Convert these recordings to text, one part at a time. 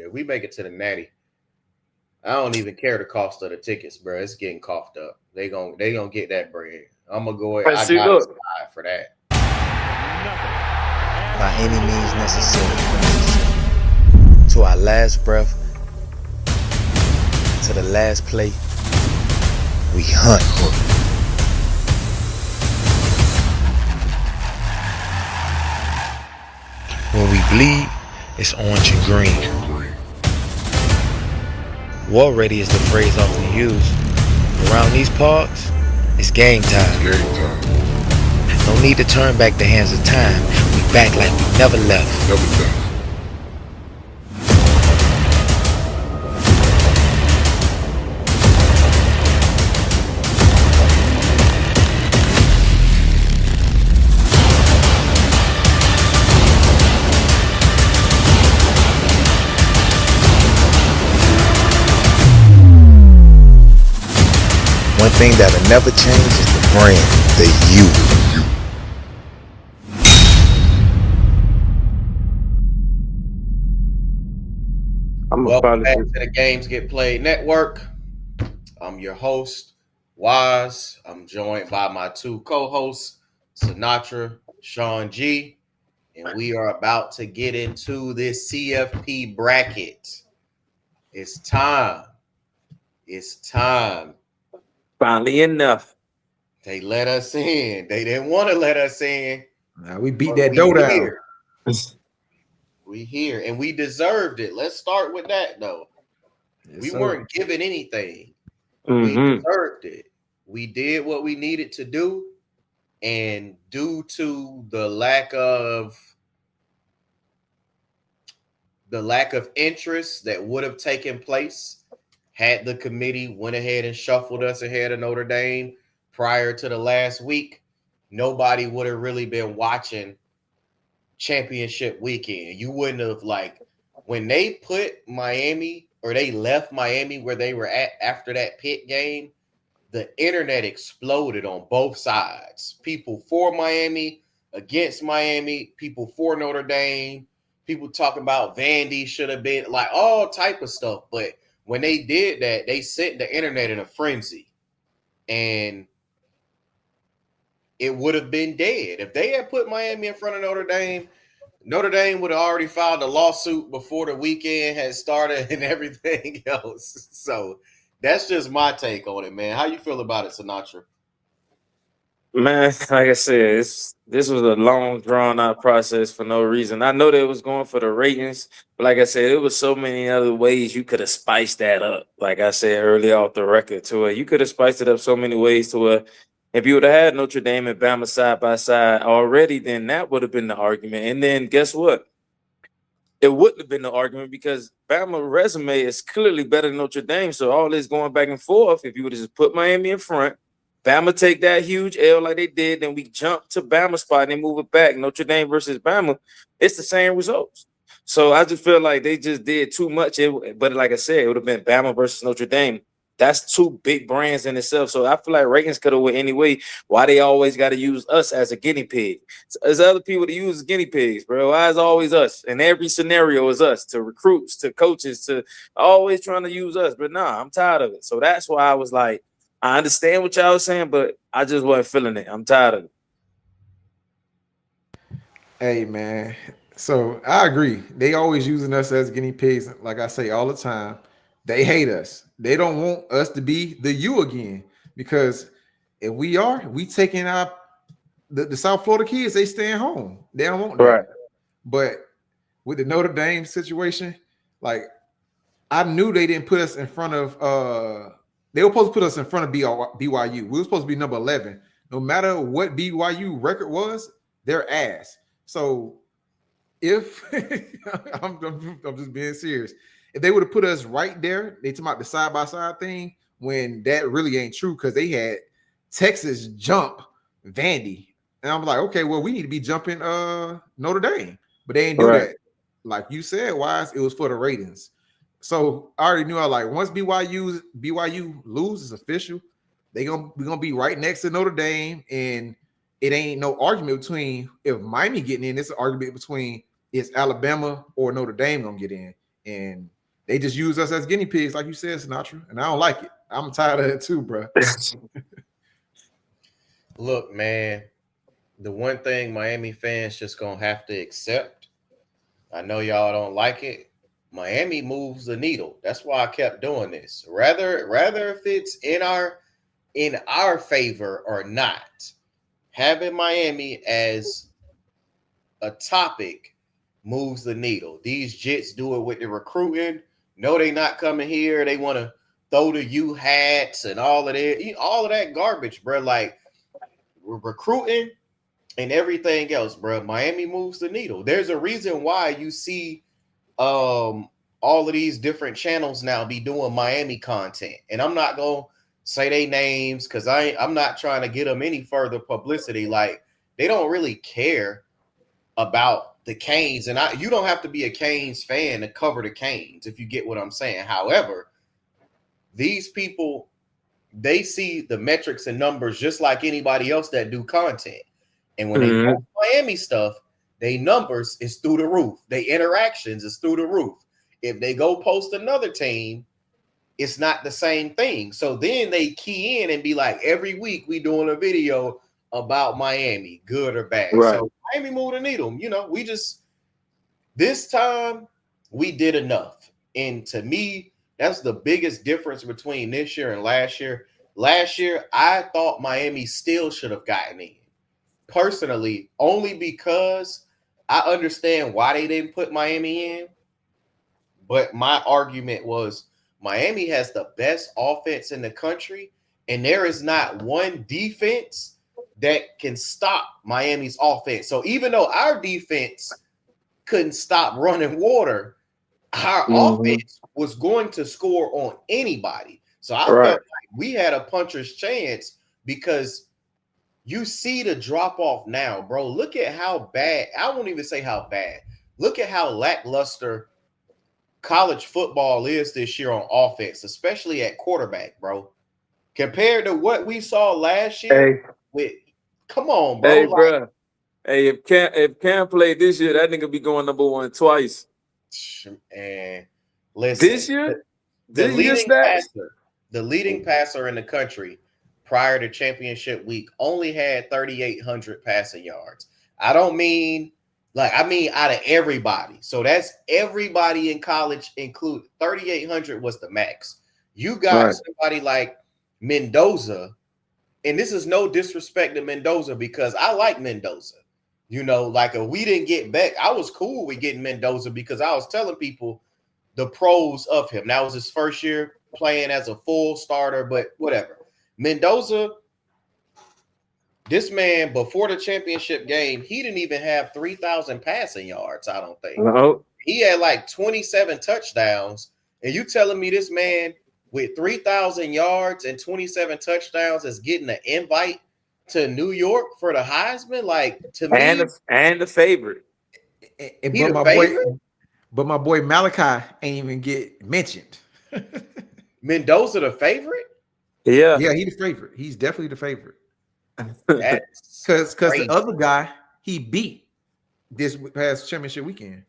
If we make it to the Natty, I don't even care the cost of the tickets, bro. It's getting coughed up. They gonna get that bread. I'm gonna go ahead. I See, got a look, side for that. By any means necessary. To our last breath, to the last play, we hunt. When we bleed, it's orange and green. War ready is the phrase often used. Around these parks, it's game time. No need to turn back the hands of time. We back like we never left. One thing that'll never change is the brand, the you. Welcome back to the Games Get Played Network. I'm your host, Wise. I'm joined by my two co-hosts, Sinatra, Sean G, and we are about to get into this CFP bracket. It's time. It's time. finally enough. They let us in. They didn't want to let us in. Now we beat that door down. We here, and we deserved it. Let's start with that, though. Yes, we sir. weren't given anything. Mm-hmm. We deserved it. We did what we needed to do, and due to the lack of interest that would have taken place had the committee went ahead and shuffled us ahead of Notre Dame prior to the last week, nobody would have really been watching championship weekend. You wouldn't have, like, when they put Miami, or they left Miami where they were at after that Pitt game, the internet exploded on both sides. People for Miami, against Miami, people for Notre Dame, people talking about Vandy should have been, like, all type of stuff. But when they did that, they sent the internet in a frenzy, and it would have been dead. If they had put Miami in front of Notre Dame would have already filed a lawsuit before the weekend had started and everything else. So that's just my take on it, man. How you feel about it, Sinatra? Man, like I said, this was a long, drawn-out process for no reason. I know they was going for the ratings, but like I said, there was so many other ways you could have spiced that up. Like I said earlier off the record, to it, you could have spiced it up so many ways to where if you would have had Notre Dame and Bama side by side already, then that would have been the argument. And then guess what? It wouldn't have been the argument because Bama resume is clearly better than Notre Dame. So all this going back and forth, if you would have just put Miami in front, Bama take that huge L like they did, then we jump to Bama spot and they move it back. Notre Dame versus Bama, it's the same results. So I just feel like they just did too much. But like I said, it would have been Bama versus Notre Dame. That's two big brands in itself. So I feel like ratings could have went anyway. Why they always got to use us as a guinea pig? There's other people to use guinea pigs, bro. Why is always us? And every scenario is us, to recruits, to coaches, to always trying to use us. But nah, I'm tired of it. So that's why I was like, I understand what y'all was saying, but I just wasn't feeling it. I'm tired of it. Hey, man. So I agree. They always using us as guinea pigs. Like I say all the time, they hate us. They don't want us to be the you again, because if we taking out the South Florida kids, they staying home. They don't want that. Right. But with the Notre Dame situation, like, I knew they didn't put us in front of they were supposed to put us in front of BYU. We were supposed to be number 11. No matter what BYU record was, their ass. So if I'm just being serious, if they would have put us right there, they talking about the side-by-side thing, when that really ain't true, because they had Texas jump Vandy. And I'm like, okay, well, we need to be jumping Notre Dame. But they ain't do that. Like you said, Wise, it was for the ratings. So I already knew, I like, once BYU loses official, we're gonna be right next to Notre Dame, and it ain't no argument between if Miami getting in. It's an argument between is Alabama or Notre Dame gonna get in. And they just use us as guinea pigs, like you said, Sinatra, and I don't like it. I'm tired of it too, bro. Look, man, the one thing Miami fans just gonna have to accept. I know y'all don't like it. Miami moves the needle. That's why I kept doing this. Rather if it's in our favor or not, having Miami as a topic moves the needle. These Jets do it with the recruiting. No, they not coming here. They want to throw the U hats and all of that garbage, bro. Like, we're recruiting and everything else, bro. Miami moves the needle. There's a reason why you see all of these different channels now be doing Miami content. And I'm not going to say they names because I'm not trying to get them any further publicity. Like, they don't really care about the Canes. And you don't have to be a Canes fan to cover the Canes, if you get what I'm saying. However, these people, they see the metrics and numbers just like anybody else that do content. And when they post Miami stuff, they numbers is through the roof. They interactions is through the roof. If they go post another team, it's not the same thing. So then they key in and be like, every week we doing a video about Miami, good or bad. Right. So Miami moved the needle. You know, this time we did enough. And to me, that's the biggest difference between this year and last year. Last year, I thought Miami still should have gotten in. Personally, only because I understand why they didn't put Miami in. But my argument was Miami has the best offense in the country, and there is not one defense that can stop Miami's offense. So even though our defense couldn't stop running water, our offense was going to score on anybody. So I felt like we had a puncher's chance because you see the drop off now, bro. Look at how bad. I won't even say how bad. Look at how lackluster college football is this year on offense, especially at quarterback, bro. Compared to what we saw last year. Come on, bro. Hey, bro. Hey, if Cam played this year, that nigga be going number one twice. And listen, this year, the leading passer in the country prior to championship week only had 3,800 passing yards. I mean out of everybody. So that's everybody in college, include 3,800 was the max. You got somebody like Mendoza, and this is no disrespect to Mendoza because I like Mendoza. You know, like we didn't get back. I was cool with getting Mendoza because I was telling people the pros of him. That was his first year playing as a full starter, but whatever. Mendoza, this man, before the championship game, he didn't even have 3,000 passing yards, I don't think. No. He had like 27 touchdowns. And you telling me this man with 3,000 yards and 27 touchdowns is getting an invite to New York for the Heisman? Like, to me, and the favorite. But my boy Malachi ain't even get mentioned. Mendoza the favorite? Yeah, he the favorite. He's definitely the favorite. Because the other guy he beat this past championship weekend.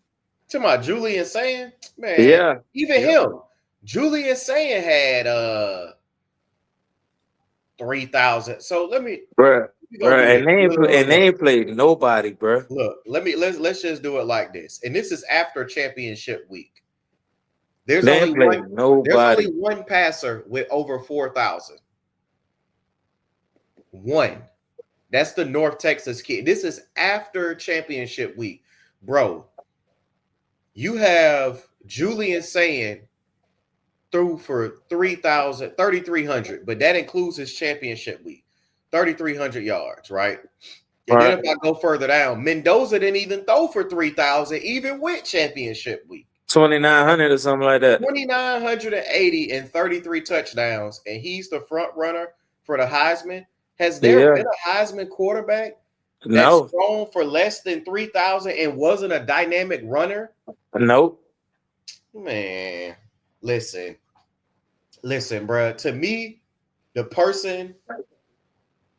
To my Julian Sand, man. Yeah, even him. Julian Sand had 3,000. So let me, bro. And they ain't played nobody, bro. Look, let's just do it like this. And this is after championship week. There's only one passer with over 4,000. One. That's the North Texas kid. This is after championship week. Bro, you have Julian Sand threw for 3,300, but that includes his championship week. 3,300 yards, right? And then if I go further down, Mendoza didn't even throw for 3,000, even with championship week. 2,900 or something like that. 2,980 and 33 touchdowns, and he's the front runner for the Heisman. Has there been a Heisman quarterback that's thrown for less than 3,000 and wasn't a dynamic runner? Nope. Man, listen, bro. To me, the person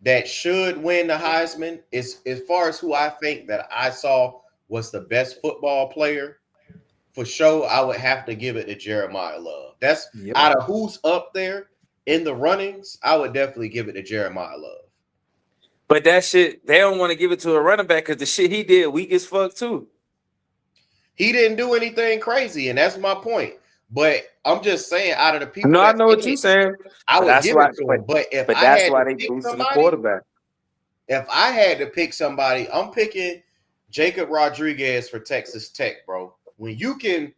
that should win the Heisman is, as far as who I think that I saw was the best football player, for sure, I would have to give it to Jeremiah Love. That's Yep. out of who's up there in the runnings. I would definitely give it to Jeremiah Love. But that shit, they don't want to give it to a running back because the shit he did weak as fuck too. He didn't do anything crazy, and that's my point. But I'm just saying, out of the people, No, I that's know what in you're it, saying. I But would that's give why. it to him. But if But I that's had why to they pick boosting the somebody, quarterback. if I had to pick somebody, I'm picking Jacob Rodriguez for Texas Tech, bro. When you can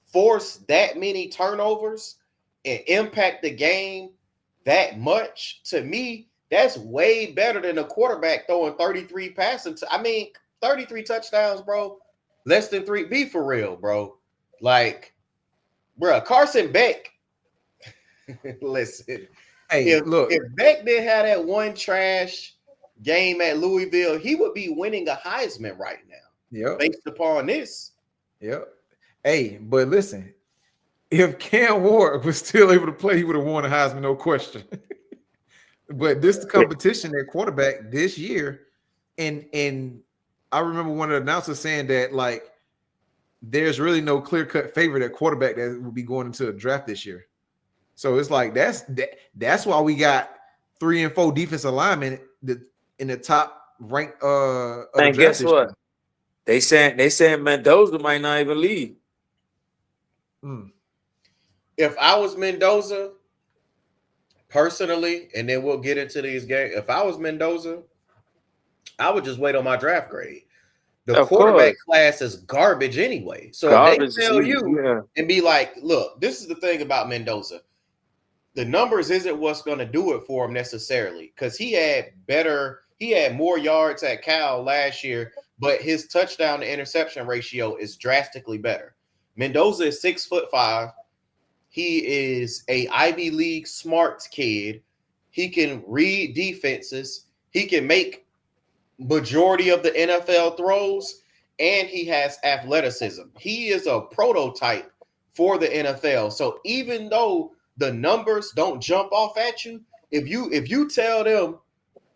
force that many turnovers and impact the game that much, to me, that's way better than a quarterback throwing 33 passing. 33 touchdowns, bro. Less than 3. Be for real, bro. Like, bro, Carson Beck. Listen, Hey, look. if Beck didn't have that one trash game at Louisville, he would be winning a Heisman right now. Yep. Based upon this. Yep. Hey, but listen, if Cam Ward was still able to play, he would have won a Heisman, no question. But this the competition at quarterback this year, and I remember one of the announcers saying that like there's really no clear-cut favorite at quarterback that will be going into a draft this year. So it's like that's why we got 3 and 4 defensive linemen in the top rank of the And draft guess this what? year. They saying Mendoza might not even leave. If I was Mendoza, personally, and then we'll get into these games. If I was Mendoza, I would just wait on my draft grade. The quarterback class is garbage anyway. So if they tell you and be like, look, this is the thing about Mendoza. The numbers isn't what's going to do it for him necessarily, because he had more yards at Cal last year, but his touchdown to interception ratio is drastically better. Mendoza is 6'5". He is a Ivy League smarts kid. He can read defenses. He can make majority of the NFL throws, and he has athleticism. He is a prototype for the NFL. So even though the numbers don't jump off at you, if you tell them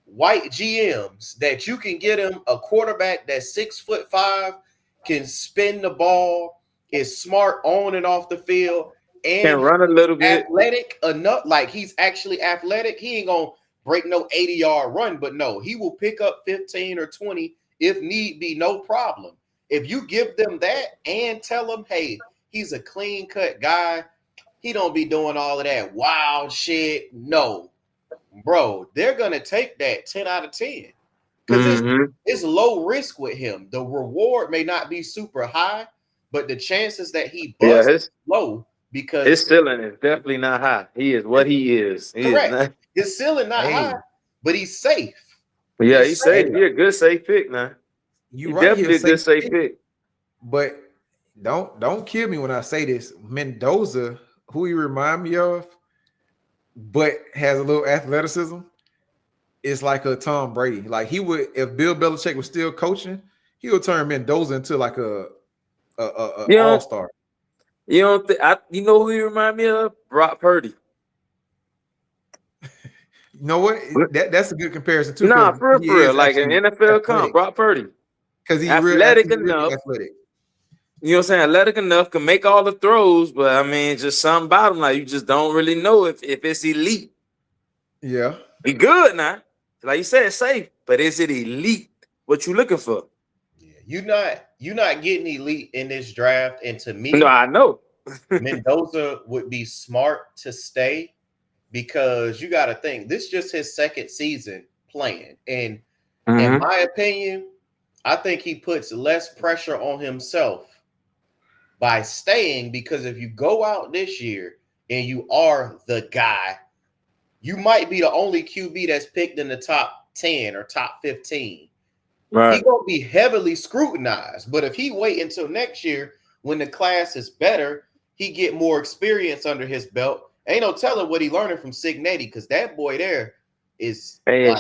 white GMs that you can get him a quarterback that's 6'5", can spin the ball, is smart on and off the field, and can run a little bit, athletic enough, like he's actually athletic. He ain't gonna break no 80-yard run, but no, he will pick up 15 or 20 if need be, no problem. If you give them that and tell them, hey, he's a clean-cut guy, he don't be doing all of that wild shit. No, bro, they're gonna take that 10 out of 10 because it's low risk with him. The reward may not be super high, but the chances that he busts is low. Because his ceiling is definitely not high. He is what he is. Correct. His ceiling not high, but he's safe. Yeah, he's safe. He's a good safe pick now. You right, definitely a good safe pick. But don't kill me when I say this. Mendoza, who he remind me of, but has a little athleticism, is like a Tom Brady. Like he would, if Bill Belichick was still coaching, he would turn Mendoza into like a all-star. You don't think you know who he remind me of? Brock Purdy. You know what? That's a good comparison too. Nah, for real, like an NFL comp, Brock Purdy. Because he's athletic really enough. Athletic. You know what I'm saying? Athletic enough, can make all the throws, but I mean, just something about him, like you just don't really know if it's elite. Yeah. He good now. Like you said, safe, but is it elite? What you looking for? Yeah, you're not getting elite in this draft. And to me, no, I know. Mendoza would be smart to stay, because you got to think this is just his second season playing. And in my opinion, I think he puts less pressure on himself by staying, because if you go out this year and you are the guy, you might be the only QB that's picked in the top 10 or top 15. Right. He's going to be heavily scrutinized. But if he wait until next year when the class is better, he get more experience under his belt. Ain't no telling what he learning from Cignetti, because that boy there is ain't no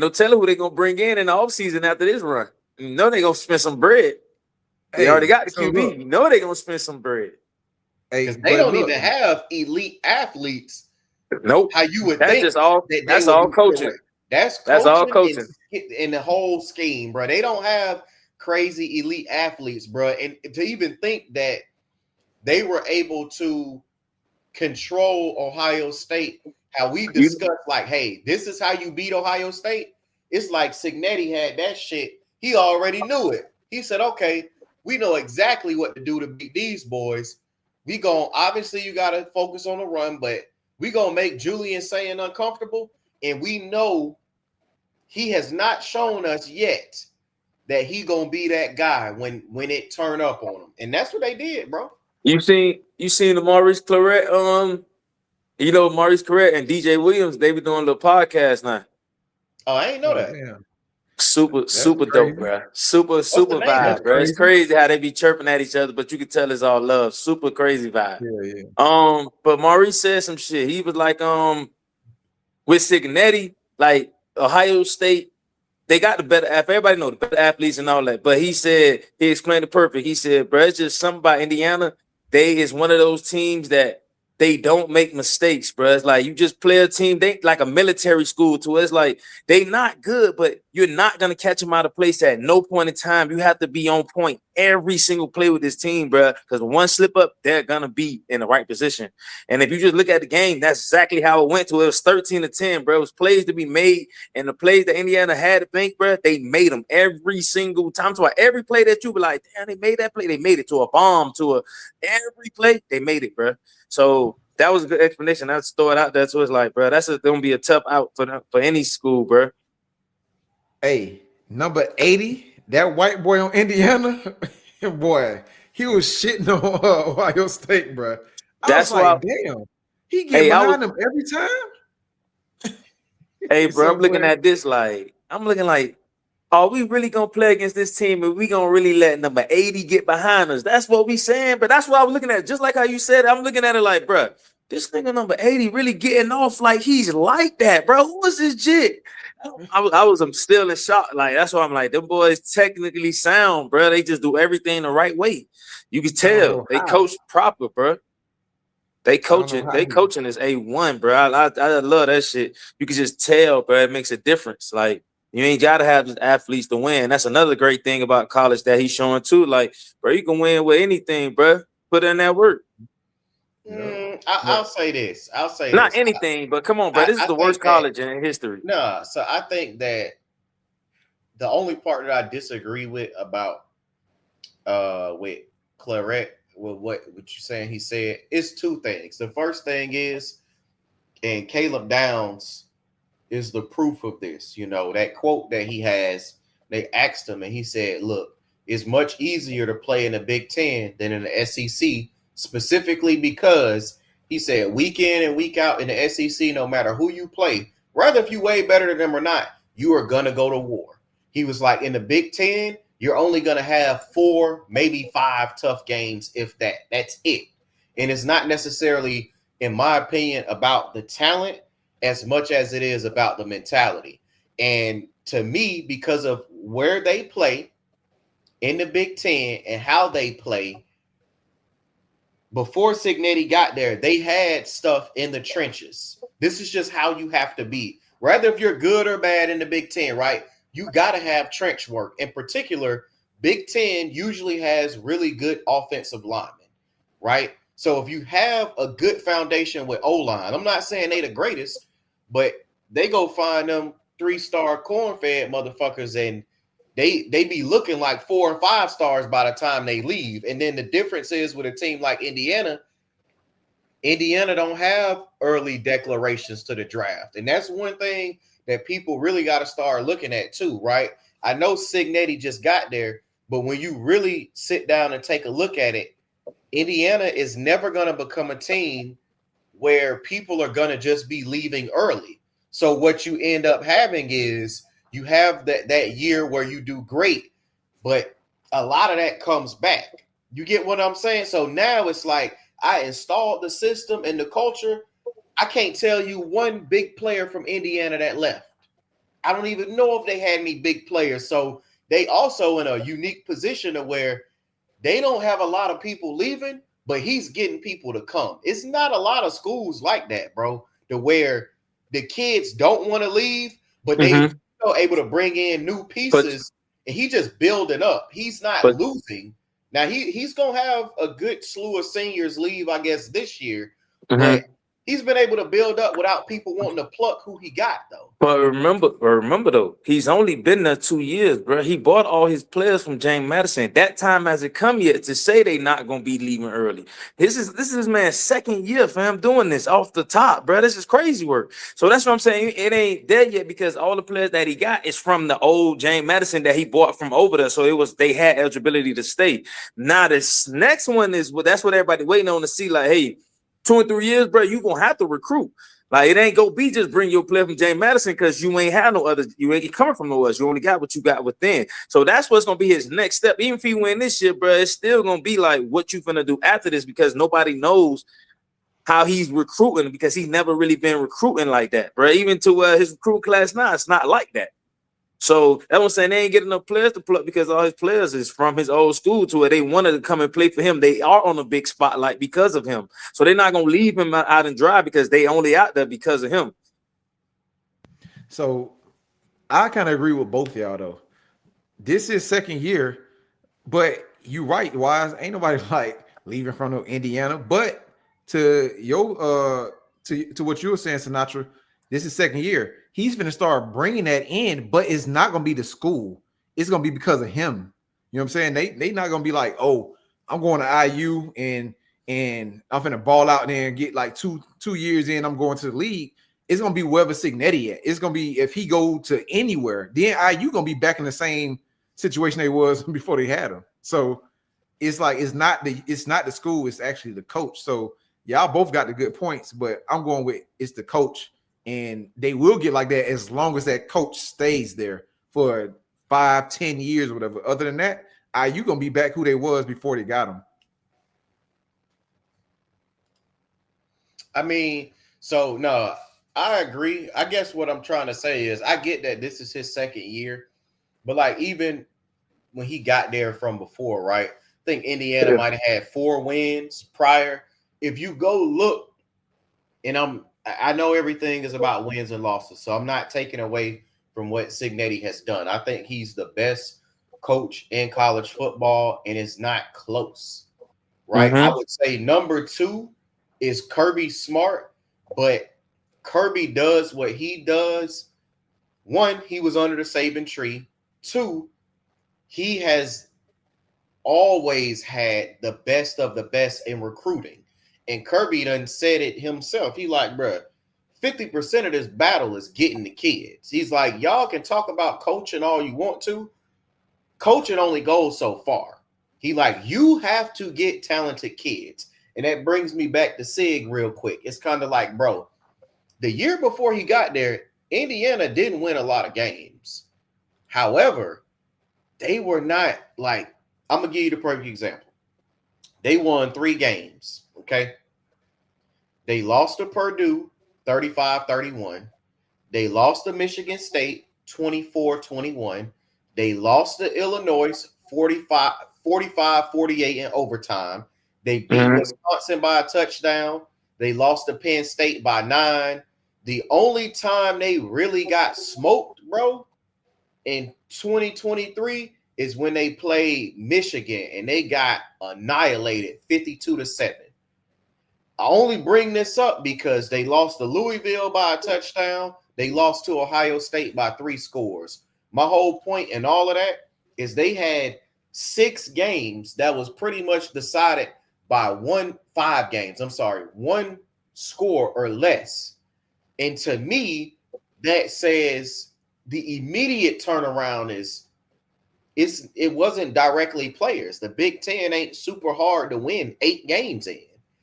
telling who they gonna bring in the offseason after this run. You know they gonna spend some bread. They already got the QB. Look, you know they gonna spend some bread. Because they don't even have elite athletes. Nope. How you would that's think just all that's all coaching. That's all coaching in the whole scheme, bro. They don't have crazy elite athletes, bro. And to even think that they were able to control Ohio State, how we discussed, like, hey, this is how you beat Ohio State. It's like Cignetti had that shit. He already knew it. He said, okay, we know exactly what to do to beat these boys. We gon' obviously you gotta focus on the run, but we gonna make Julian saying uncomfortable. And we know he has not shown us yet that he gonna be that guy when it turn up on him. And that's what they did, bro. You seen the Maurice Claret, Maurice Claret and DJ Williams, they be doing a little podcast now. Oh, I ain't know that. Damn. Super crazy. dope, bro. Super the name? vibe, bro. It's crazy how they be chirping at each other, but you can tell it's all love. Super crazy vibe. Yeah. But Maurice said some shit. He was like, with Cignetti, like Ohio State, they got the better. Everybody know the better athletes and all that. But he explained it perfect. He said, bro, it's just something about Indiana. They is one of those teams that they don't make mistakes, bro. It's like you just play a team. They like a military school to us. Like they not good, but you're not gonna catch them out of place at no point in time. You have to be on point every single play with this team, bro. Because one slip up, they're gonna be in the right position. And if you just look at the game, that's exactly how it went to. It was 13-10, bro. It was plays to be made, and the plays that Indiana had to think, bro, they made them every single time. So every play that you be like, damn, they made that play. They made it to a bomb, every play they made it, bro. So that was a good explanation. I just throw it out there. So it's like, bro, that's gonna be a tough out for any school, bro. Hey, number 80, that white boy on Indiana, boy, he was shitting on Ohio State, bro. That's was like, damn, he get behind them every time. Hey, bro, I'm looking at this like, are we really gonna play against this team and we gonna really let number 80 get behind us? That's what we saying, but that's what I was looking at. Just like how you said, I'm looking at it like, bro, this nigga number 80 really getting off like he's like that, bro. Who is this jit? I'm still in shock. Like, that's why I'm like, them boys technically sound, bro. They just do everything the right way. You can tell they coach proper, bro. They coaching is A1, bro. I love that shit. You can just tell, bro. It makes a difference. Like, you ain't gotta have athletes to win. That's another great thing about college that he's showing too. Like, bro, you can win with anything, bro. Put in that work. I'll say this. Not anything, but come on, bro. This is the worst college in history. No, so I think that the only part that I disagree with about with Claret, with what you're saying, he said is two things. The first thing is, and Caleb Downs is the proof of this. You know, that quote that he has, they asked him and he said, look, it's much easier to play in the Big Ten than in the SEC, specifically because he said week in and week out in the SEC, no matter who you play, rather if you way better than them or not, you are going to go to war. He was like, in the Big Ten, you're only going to have 4, maybe 5 tough games, if that. That's it. And it's not necessarily, in my opinion, about the talent as much as it is about the mentality. And to me, because of where they play in the Big Ten and how they play, before Cignetti got there, they had stuff in the trenches. This is just how you have to be. Rather if you're good or bad in the Big Ten, right? You got to have trench work. In particular, Big Ten usually has really good offensive linemen, right? So if you have a good foundation with O-line, I'm not saying they the greatest, but they go find them 3-star corn-fed motherfuckers and they be looking like 4 and 5 stars by the time they leave. And then the difference is with a team like Indiana don't have early declarations to the draft. And that's one thing that people really got to start looking at too, right? I know Cignetti just got there, but when you really sit down and take a look at it, Indiana is never going to become a team where people are going to just be leaving early. So what you end up having is you have that year where you do great, but a lot of that comes back. You get what I'm saying? So now it's like I installed the system and the culture. I can't tell you one big player from Indiana that left. I don't even know if they had any big players. So they also in a unique position of where they don't have a lot of people leaving, but he's getting people to come. It's not a lot of schools like that, bro, to where the kids don't want to leave, but they are able to bring in new pieces and he just building up. He's not losing. Now he's gonna have a good slew of seniors leave, I guess, this year, but he's been able to build up without people wanting to pluck who he got though. But remember though, he's only been there 2 years, bro. He bought all his players from James Madison. That time hasn't come yet to say they not gonna be leaving early. This is his man's second year for him doing this off the top, bro. This is crazy work. So that's what I'm saying. It ain't there yet because all the players that he got is from the old James Madison that he bought from over there. So they had eligibility to stay. Now this next one is that's what everybody waiting on to see. Like, hey, 2 or 3 years, bro, you gonna have to recruit. Like, it ain't gonna be just bring your player from James Madison because you ain't have no other, you ain't coming from no others. You only got what you got within. So that's what's gonna be his next step. Even if he win this year, bro, it's still gonna be like what you finna do after this because nobody knows how he's recruiting because he's never really been recruiting like that, bro. Even to his recruit class now, it's not like that. So that's what I'm saying. They ain't getting enough players to pluck because all his players is from his old school to where they wanted to come and play for him. They are on a big spotlight because of him. So they're not going to leave him out and dry because they only out there because of him. So I kind of agree with both of y'all, though. This is second year, but you right, Wise. Ain't nobody like leaving from no Indiana. But to your to what you were saying, Sinatra, this is second year. He's going to start bringing that in, but it's not going to be the school. It's going to be because of him. You know what I'm saying? They not going to be like, oh, I'm going to IU and I'm going to ball out there and get like two years in. I'm going to the league. It's going to be wherever Cignetti at. It's going to be if he go to anywhere, then IU going to be back in the same situation they was before they had him. So it's like it's not the school. It's actually the coach. So y'all both got the good points, but I'm going with it's the coach. And they will get like that as long as that coach stays there for 5-10 years or whatever. Other than that, IU gonna be back who they was before they got him. I mean, so no, I agree. I guess what I'm trying to say is I get that this is his second year, but like even when he got there from before, right? I think Indiana might have had 4 wins prior. If you go look, and I know everything is about wins and losses, so I'm not taking away from what Cignetti has done. I think he's the best coach in college football, and it's not close, right? I would say number 2 is Kirby Smart, but Kirby does what he does. 1, he was under the Saban tree. 2, he has always had the best of the best in recruiting. And Kirby done said it himself. He like, bro, 50% of this battle is getting the kids. He's like, y'all can talk about coaching all you want to. Coaching only goes so far. He like, you have to get talented kids. And that brings me back to Sig real quick. It's kind of like, bro, the year before he got there, Indiana didn't win a lot of games. However, they were not like, I'm going to give you the perfect example. They won 3 games. Okay. They lost to Purdue 35-31. They lost to Michigan State 24-21. They lost to Illinois 45-48 in overtime. They beat Wisconsin by a touchdown. They lost to Penn State by 9. The only time they really got smoked, bro, in 2023 is when they played Michigan and they got annihilated 52-7. I only bring this up because they lost to Louisville by a touchdown. They lost to Ohio State by 3 scores. My whole point in all of that is they had 6 games that was pretty much decided by 1 score or less. And to me, that says the immediate turnaround it wasn't directly players. The Big Ten ain't super hard to win 8 games in.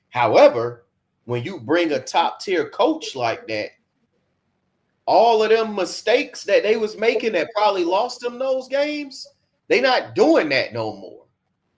However, when you bring a top-tier coach like that, all of them mistakes that they was making that probably lost them those games, they not doing that no more,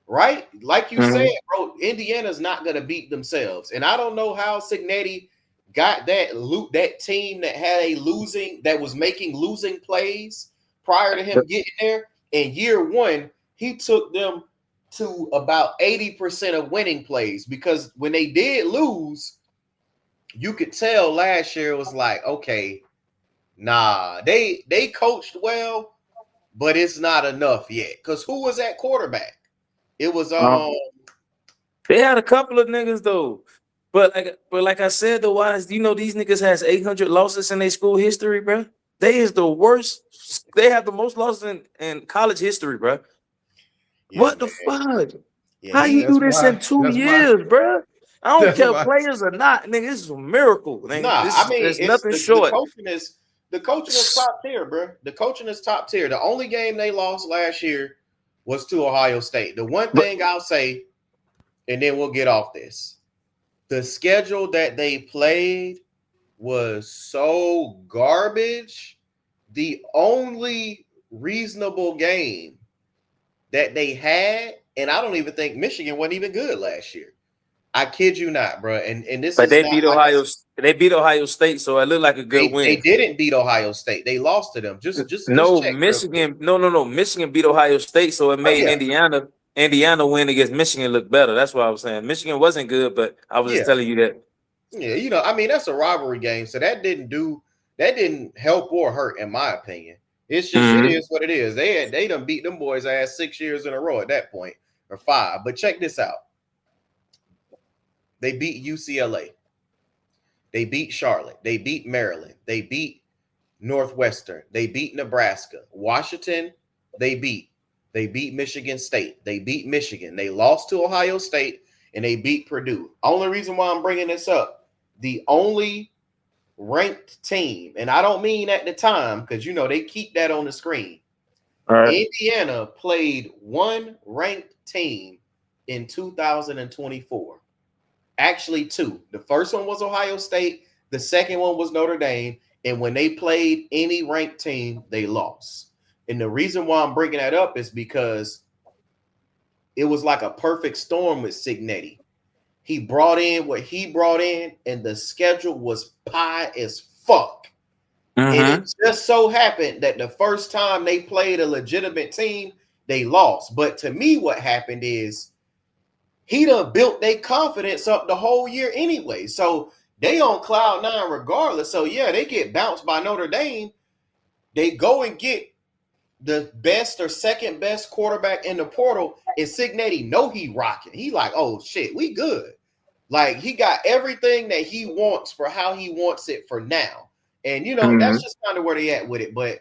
right? Like you said, bro, Indiana's not going to beat themselves. And I don't know how Cignetti got that team that was making losing plays prior to him getting there. In year 1, he took them to about 80% of winning plays because when they did lose, you could tell last year it was like, okay, nah, they coached well, but it's not enough yet. Because who was at quarterback? It was They had a couple of niggas though. But like I said, though, wise, these niggas has 800 losses in their school history, bro. They is the worst. They have the most losses in college history, bro. yeah, What the man. fuck? Yeah, How you do That's this why. in 2 That's why. years, bro? I don't That's care why. players or not, nigga. This is a miracle, nigga. Nah, I mean There's it's nothing the short. coaching is top tier, bro. The coaching is top tier. The only game they lost last year was to Ohio State. The one But- thing I'll say, and then we'll get off this. The schedule that they played was so garbage. The only reasonable game that they had, and I don't even think Michigan wasn't even good last year. I kid you not, bro. And this But is they not beat like Ohio. They beat Ohio State, so it looked like a good they win. didn't beat Ohio State. They lost to them. Just No, check real quick. Michigan. No. Michigan beat Ohio State, so it made yeah. Indiana win against Michigan look better. That's what I was saying. Michigan wasn't good, but I was just telling you that. Yeah, I mean that's a rivalry game, so that didn't help or hurt, in my opinion. It's just it is what it is. They done beat them boys' ass 6 years in a row at that point, or 5. But check this out. They beat UCLA. They beat Charlotte. They beat Maryland. They beat Northwestern. They beat Nebraska. Washington, they beat. They beat Michigan State. They beat Michigan. They lost to Ohio State, and they beat Purdue. Only reason why I'm bringing this up, the only ranked team, and I don't mean at the time because they keep that on the screen. All right. Indiana played one ranked team in 2024. Actually, 2. The first one was Ohio State. The second one was Notre Dame. And when they played any ranked team, they lost. And the reason why I'm bringing that up is because it was like a perfect storm with Cignetti. He brought in what he brought in, and the schedule was pie as fuck. And it just so happened that the first time they played a legitimate team, they lost. But to me, what happened is he done built their confidence up the whole year anyway. So they on cloud 9 regardless. So yeah, they get bounced by Notre Dame. They go and get the best or second best quarterback in the portal, and Cignetti know he rocking. He like, oh shit, we good. Like he got everything that he wants for how he wants it for now. And that's just kind of where they at with it. But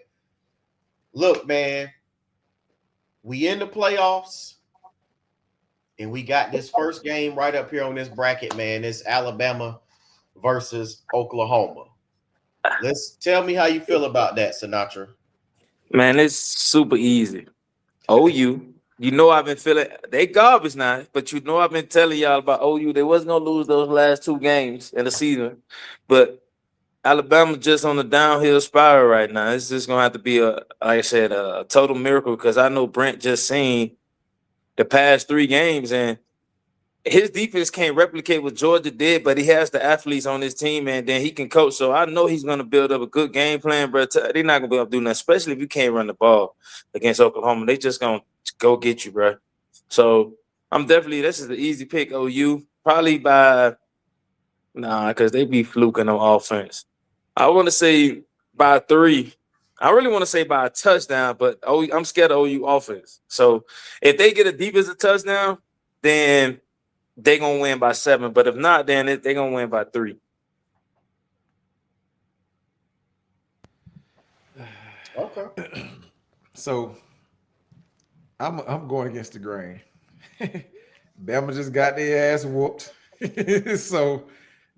look, man, we in the playoffs. And we got this first game right up here on this bracket, man. It's Alabama versus Oklahoma. Let's tell me how you feel about that, Sinatra. Man, it's super easy. OU, I've been feeling they garbage now, but I've been telling y'all about OU. They wasn't gonna lose those last 2 games in the season, but Alabama just on the downhill spiral right now. It's just gonna have to be like I said, a total miracle because I know Brent just seen the past 3 games and his defense can't replicate what Georgia did, but he has the athletes on his team and then he can coach. So I know he's going to build up a good game plan, bro. They're not going to be able to do nothing, especially if you can't run the ball against Oklahoma. They just going to go get you, bro. So this is the easy pick, OU. Probably because they be fluking on offense. I want to say by 3. I really want to say by a touchdown, but I'm scared of OU offense. So if they get a defensive touchdown, then they're going to win by 7. But if not, then they're going to win by 3. Okay. So I'm going against the grain. Bama just got their ass whooped. So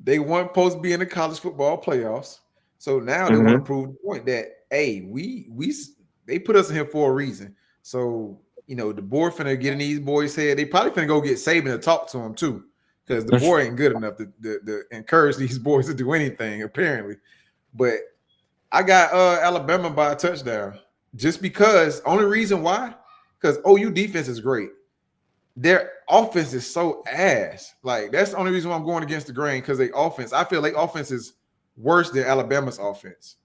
they weren't supposed to be in the college football playoffs. So now they want to prove the point that they put us in here for a reason. So the board finna get in these boys' head. They probably finna go get Saban to talk to them too, because the board ain't good enough to encourage these boys to do anything apparently. But I got Alabama by a touchdown just because. Only reason why, because OU defense is great. Their offense is so ass. Like that's the only reason why I'm going against the grain, because their offense. I feel like offense is worse than Alabama's offense.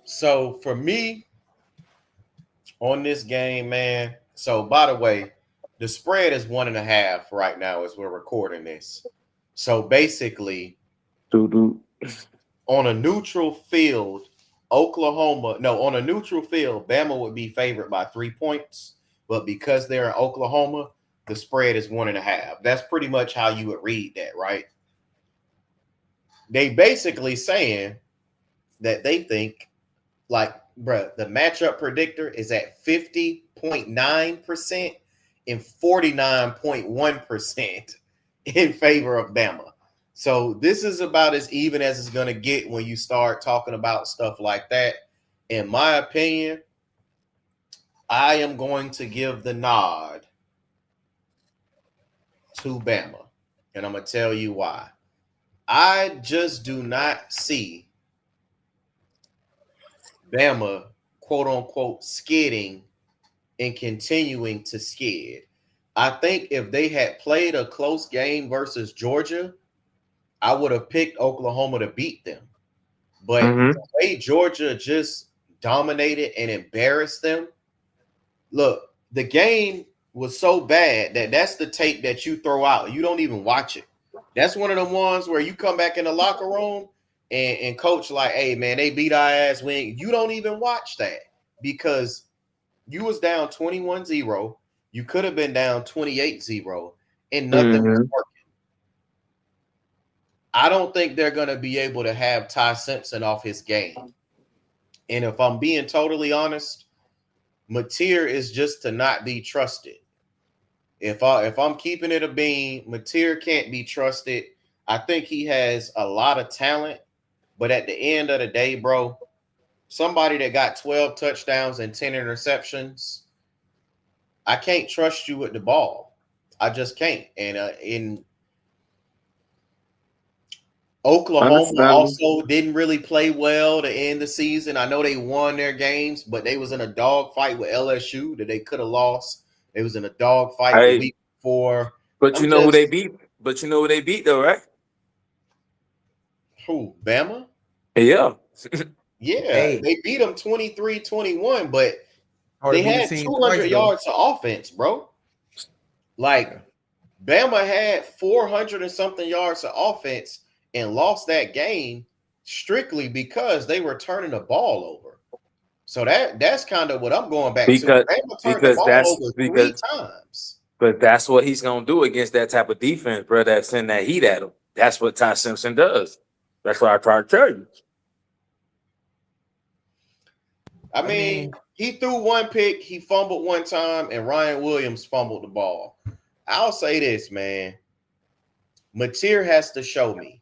So for me on this game, man. So by the way, the spread is 1.5 right now as we're recording this. So basically, on a neutral field, on a neutral field, Bama would be favored by 3 points, but because they're in Oklahoma, the spread is 1.5. That's pretty much how you would read that, right? They basically saying that they think, like, bruh, the matchup predictor is at 50.9% and 49.1% in favor of Bama. So this is about as even as it's going to get when you start talking about stuff like that. In my opinion, I am going to give the nod to Bama, and I'm going to tell you why. I just do not see Bama, quote unquote, skidding and continuing to skid. I think if they had played a close game versus Georgia, I would have picked Oklahoma to beat them. But the way Georgia just dominated and embarrassed them, look, the game was so bad that that's the tape that you throw out. You don't even watch it. That's one of the ones where you come back in the locker room and coach like, hey, man, they beat our ass. You don't even watch that because you was down 21-0. You could have been down 28-0 and nothing was working. I don't think they're going to be able to have Ty Simpson off his game. And if I'm being totally honest, Mateer is just to not be trusted. If I'm keeping it a bean, Mateer can't be trusted. I think he has a lot of talent, but at the end of the day, bro, somebody that got 12 touchdowns and 10 interceptions, I can't trust you with the ball. I just can't. And in Oklahoma also didn't really play well to end the season. I know they won their games, but they was in a dog fight with LSU that they could have lost. They was in a dog fight the week before. But you know who they beat? But you know who they beat though, right? Who? Bama? Yeah. Yeah. They beat them 23-21, but they had 200 yards of offense, bro. Like, Bama had 400 and something yards of offense and lost that game strictly because they were turning the ball over. So that's kind of what I'm going back to. Bama turned the ball over 3 times. But that's what he's going to do against that type of defense, bro, that send that heat at him. That's what Ty Simpson does. That's what I try to tell you. I mean, he threw one pick, he fumbled one time, and Ryan Williams fumbled the ball. I'll say this, man. Mateer has to show me.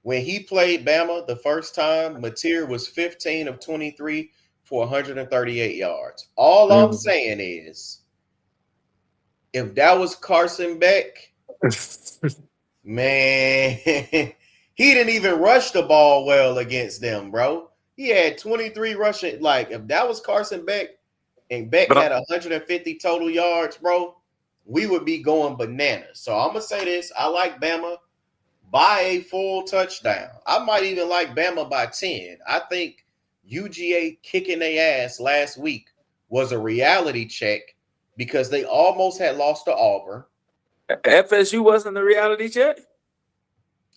When he played Bama the first time, Mateer was 15 of 23 for 138 yards. All I'm saying is, if that was Carson Beck, man, he didn't even rush the ball well against them, bro. He had 23 rushing. Like, if that was Carson Beck and Beck had 150 total yards, bro, we would be going bananas. So I'm going to say this. I like Bama by a full touchdown. I might even like Bama by 10. I think UGA kicking their ass last week was a reality check because they almost had lost to Auburn. FSU wasn't a reality check?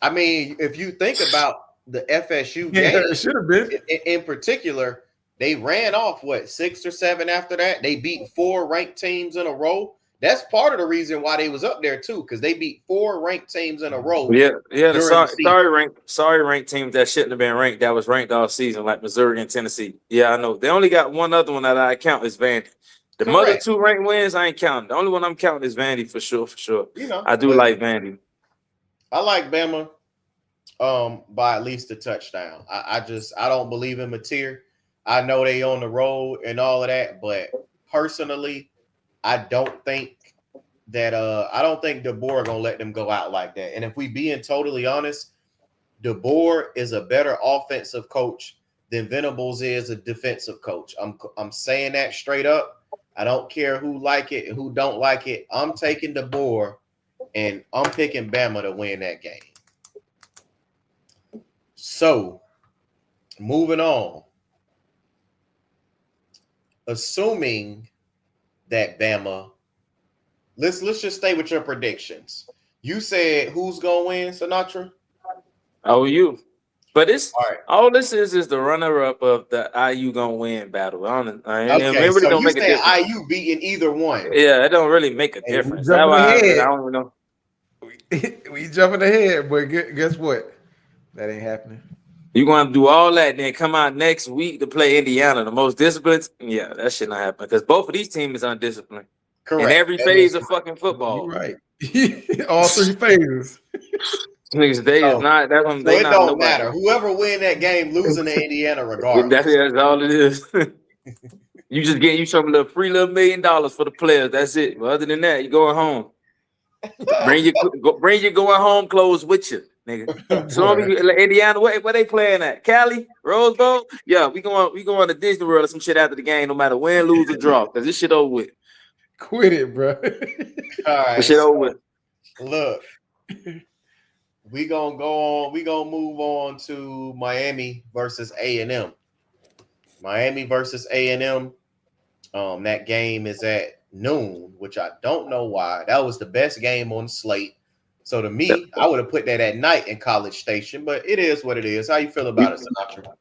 I mean, if you think about the FSU game, it should have been. In particular, they ran off, 6 or 7 after that? They beat 4 ranked teams in a row. That's part of the reason why they was up there too, because they beat 4 ranked teams in a row. Yeah. Sorry, ranked teams that shouldn't have been ranked. That was ranked all season, like Missouri and Tennessee. Yeah, I know. They only got one other one that I count is Vandy. The other 2 ranked wins I ain't counting. The only one I'm counting is Vandy for sure. You know, I do like Vandy. I like Bama by at least a touchdown. I don't believe in Mateer. I know they on the road and all of that, but personally, I don't think DeBoer gonna let them go out like that. And if we being totally honest, DeBoer is a better offensive coach than Venables is a defensive coach. I'm saying that straight up. I don't care who like it and who don't like it. I'm taking DeBoer, and I'm picking Bama to win that game. So, moving on. Assuming that Bama, let's just stay with your predictions. You said who's gonna win, Sinatra? OU. But it's All right. all this is the runner-up of the IU gonna win battle. Okay, It really so don't you make a say difference. IU beating either one? Yeah, it don't really make a Hey, we difference. That's jumping why I ahead. don't even know. We jumping ahead, but guess what? That ain't happening. You gonna do all that, then come out next week to play Indiana, the most disciplined. Yeah, that shit not happen because both of these teams is undisciplined Correct. in every That is phase of fucking football. You're right. All three phases. Niggas, they is So- not. That's when So they it not don't nobody. matter. Whoever win that game losing to Indiana regardless. That's all it is. You just get you some little free little $1 million for the players. That's it. But other than that, you going home. Bring your going home clothes with you, nigga. So Boy. Indiana, where they playing at? Cali, Rose Bowl? Yeah, we going to Disney World or some shit after the game, no matter win, lose, or draw, because this shit over with. Quit it, bro. All right. This shit over with. Look, we gonna go on. We gonna move on to Miami versus A&M. Miami versus A&M. That game is at noon, which I don't know why. That was the best game on the slate. So to me, I would have put that at night in College Station, but it is what it is. How you feel about it, Sinatra?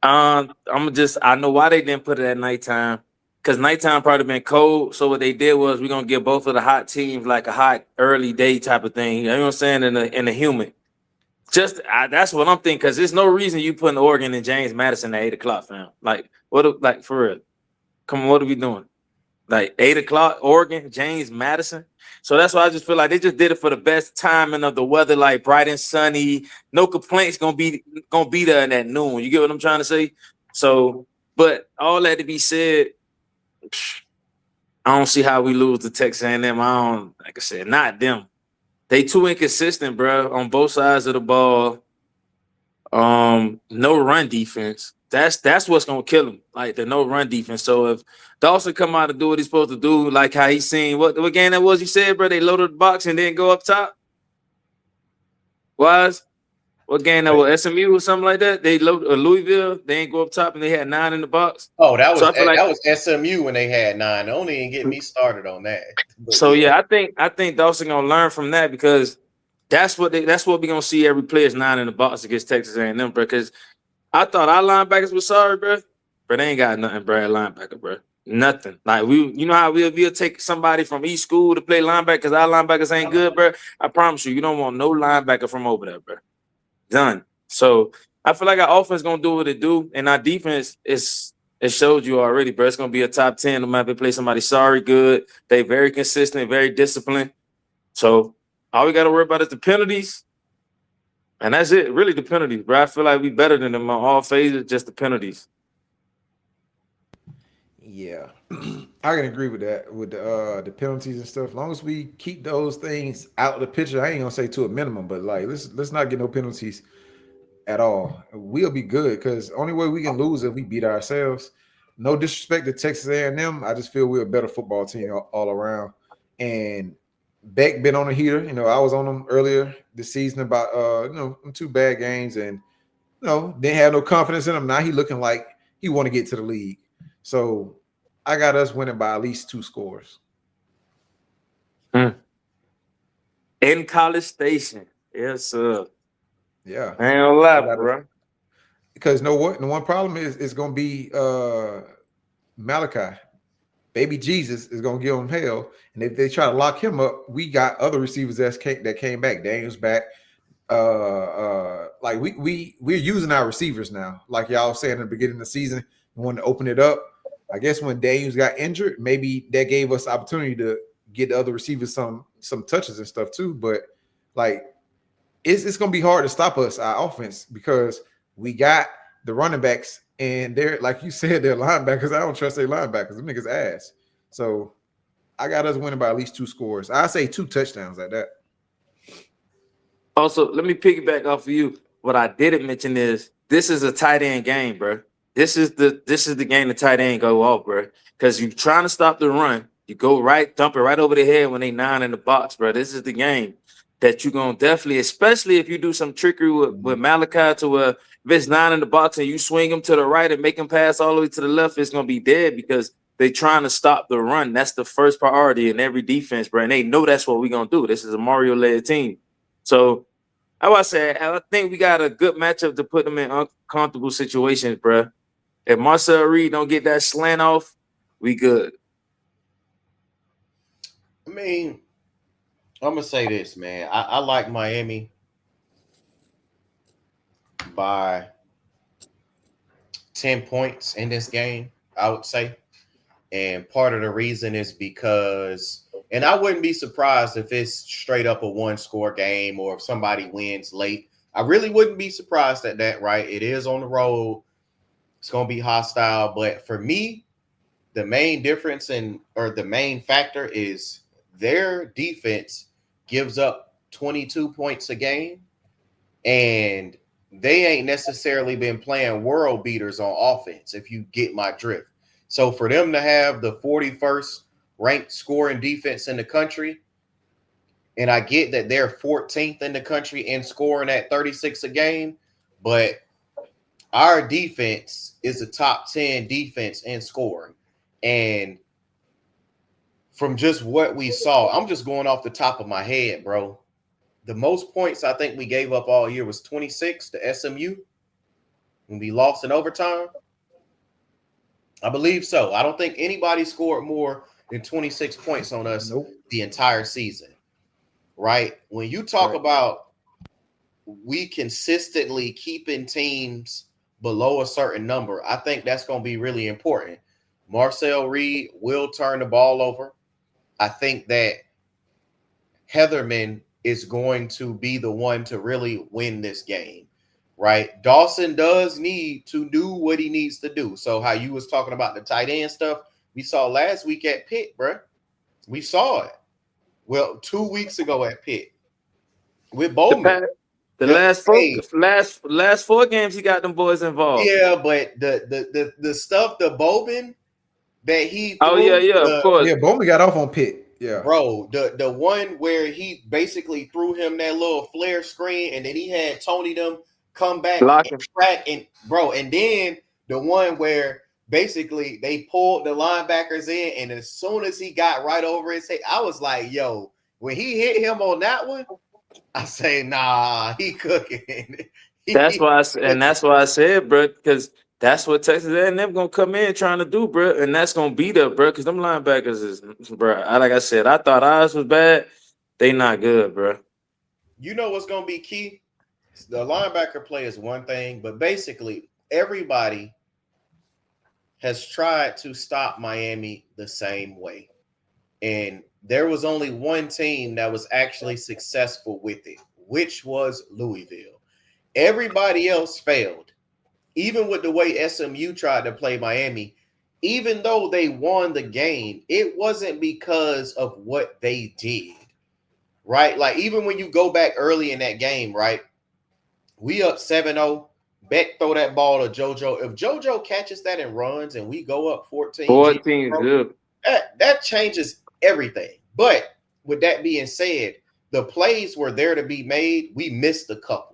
I know why they didn't put it at nighttime. Because nighttime probably been cold. So what they did was we're gonna give both of the hot teams like a hot early day type of thing. You know what I'm saying? In the humid. That's what I'm thinking. Because there's no reason you putting Oregon and James Madison at 8:00, fam. Like for real? Come on, what are we doing? Like 8:00, Oregon, James Madison. So that's why I just feel like they just did it for the best timing of the weather, like bright and sunny. No complaints gonna be there at noon. You get what I'm trying to say? So, but all that to be said, I don't see how we lose to Texas A&M. Like I said, not them. They too inconsistent, bro, on both sides of the ball. No run defense. That's what's gonna kill him. Like the no run defense. So if Dawson come out and do what he's supposed to do, like how he seen what game that was, you said, bro, they loaded the box and then go up top. What game that was? SMU or something like that? They loaded Louisville, they ain't go up top and they had 9 in the box. Oh, that was So I feel like- that was SMU when they had 9. Don't even get me started on that. But So yeah, I think Dawson gonna learn from that because that's what we're gonna see every player's 9 in the box against Texas A&M, bro. Because I thought our linebackers were sorry, bro. But they ain't got nothing, bro. At linebacker, bro. Nothing. Like you know how we'll take somebody from East School to play linebacker because our linebackers ain't good, bro. I promise you don't want no linebacker from over there, bro. Done. So I feel like our offense gonna do what it do, and our defense it showed you already, bro. It's gonna be a top 10 no matter if they play somebody sorry, good. They very consistent, very disciplined. So all we gotta worry about is the penalties. And that's it, really the penalties, bro. I feel like we better than them on all phases, just the penalties. Yeah, I can agree with that. With the penalties and stuff, as long as we keep those things out of the picture, I ain't gonna say to a minimum, but like let's not get no penalties at all. We'll be good because only way we can lose if we beat ourselves. No disrespect to Texas A&M, I just feel we're a better football team all around. And Beck been on a heater. You know, I was on him earlier this season about 2 bad games, and didn't have no confidence in him. Now he looking like he want to get to the league. So I got us winning by at least 2 scores. In College Station. Yes, sir. Yeah. I ain't gonna lie, bro. Because the one problem is gonna be Malachi. Baby Jesus is gonna give him hell. And if they try to lock him up, we got other receivers that came back. Daniel's back. Like we're using our receivers now. Like y'all saying in the beginning of the season, we wanted to open it up. I guess when Daniels got injured, maybe that gave us opportunity to get the other receivers some touches and stuff too. But like it's gonna be hard to stop us, our offense, because we got the running backs and they're like you said, they're linebackers. I don't trust their linebackers. Them niggas ass. So I got us winning by at least 2 scores. I say 2 touchdowns at that. Also, let me piggyback off of you. What I didn't mention is this is a tight end game, bro. This is the game the tight end go off, bro. Because you're trying to stop the run. You go right, dump it right over the head when they 9 in the box, bro. This is the game that you're going to definitely, especially if you do some trickery with Malachi to where if it's 9 in the box and you swing him to the right and make him pass all the way to the left, it's going to be dead because they're trying to stop the run. That's the first priority in every defense, bro. And they know that's what we're going to do. This is a Mario-led team. So I said, I think we got a good matchup to put them in uncomfortable situations, bro. If Marcel Reed don't get that slant off, we good. I mean, I'm gonna say this, man. I like Miami by 10 points in this game, I would say. And part of the reason is because, and I wouldn't be surprised if it's straight up a one score game or if somebody wins late. I really wouldn't be surprised at that, right? It is on the road. It's going to be hostile. But for me, the main difference or the main factor is their defense gives up 22 points a game. And they ain't necessarily been playing world beaters on offense, if you get my drift. So for them to have the 41st ranked scoring defense in the country, and I get that they're 14th in the country in scoring at 36 a game, but our defense is a top 10 defense in scoring. And from just what we saw, I'm just going off the top of my head, bro. The most points I think we gave up all year was 26 to SMU when we lost in overtime. I believe so. I don't think anybody scored more than 26 points on us the entire season, right? When you talk about we consistently keeping teams below a certain number, I think that's going to be really important. Marcel Reed will turn the ball over. I think that Heatherman is going to be the one to really win this game, right? Dawson does need to do what he needs to do. So how you was talking about the tight end stuff, we saw last week at Pitt, bro. We saw it. Well, 2 weeks ago at Pitt with Bowman. The last four games he got them boys involved. Yeah, but the stuff the Bowman that he threw, of course. Yeah, Bowman got off on Pitt. Yeah, bro, the one where he basically threw him that little flare screen, and then he had Tony them come back and track, and bro, and then the one where basically they pulled the linebackers in, and as soon as he got right over his head, I was like, yo, when he hit him on that one, I say, nah, he cooking. That's why I said, bro, because that's what Texas A&M gonna come in trying to do, bro, and that's gonna beat up, bro, because them linebackers is, bro. Like I said, I thought ours was bad. They not good, bro. You know what's gonna be key? The linebacker play is one thing, but basically everybody has tried to stop Miami the same way, and there was only one team that was actually successful with it, which was Louisville. Everybody else failed. Even with the way SMU tried to play Miami, even though they won the game, it wasn't because of what they did, right? Like, even when you go back early in that game, right? We up 7-0. Beck throw that ball to JoJo. If JoJo catches that and runs and we go up 14, good. That changes everything. But with that being said, the plays were there to be made. We missed a couple.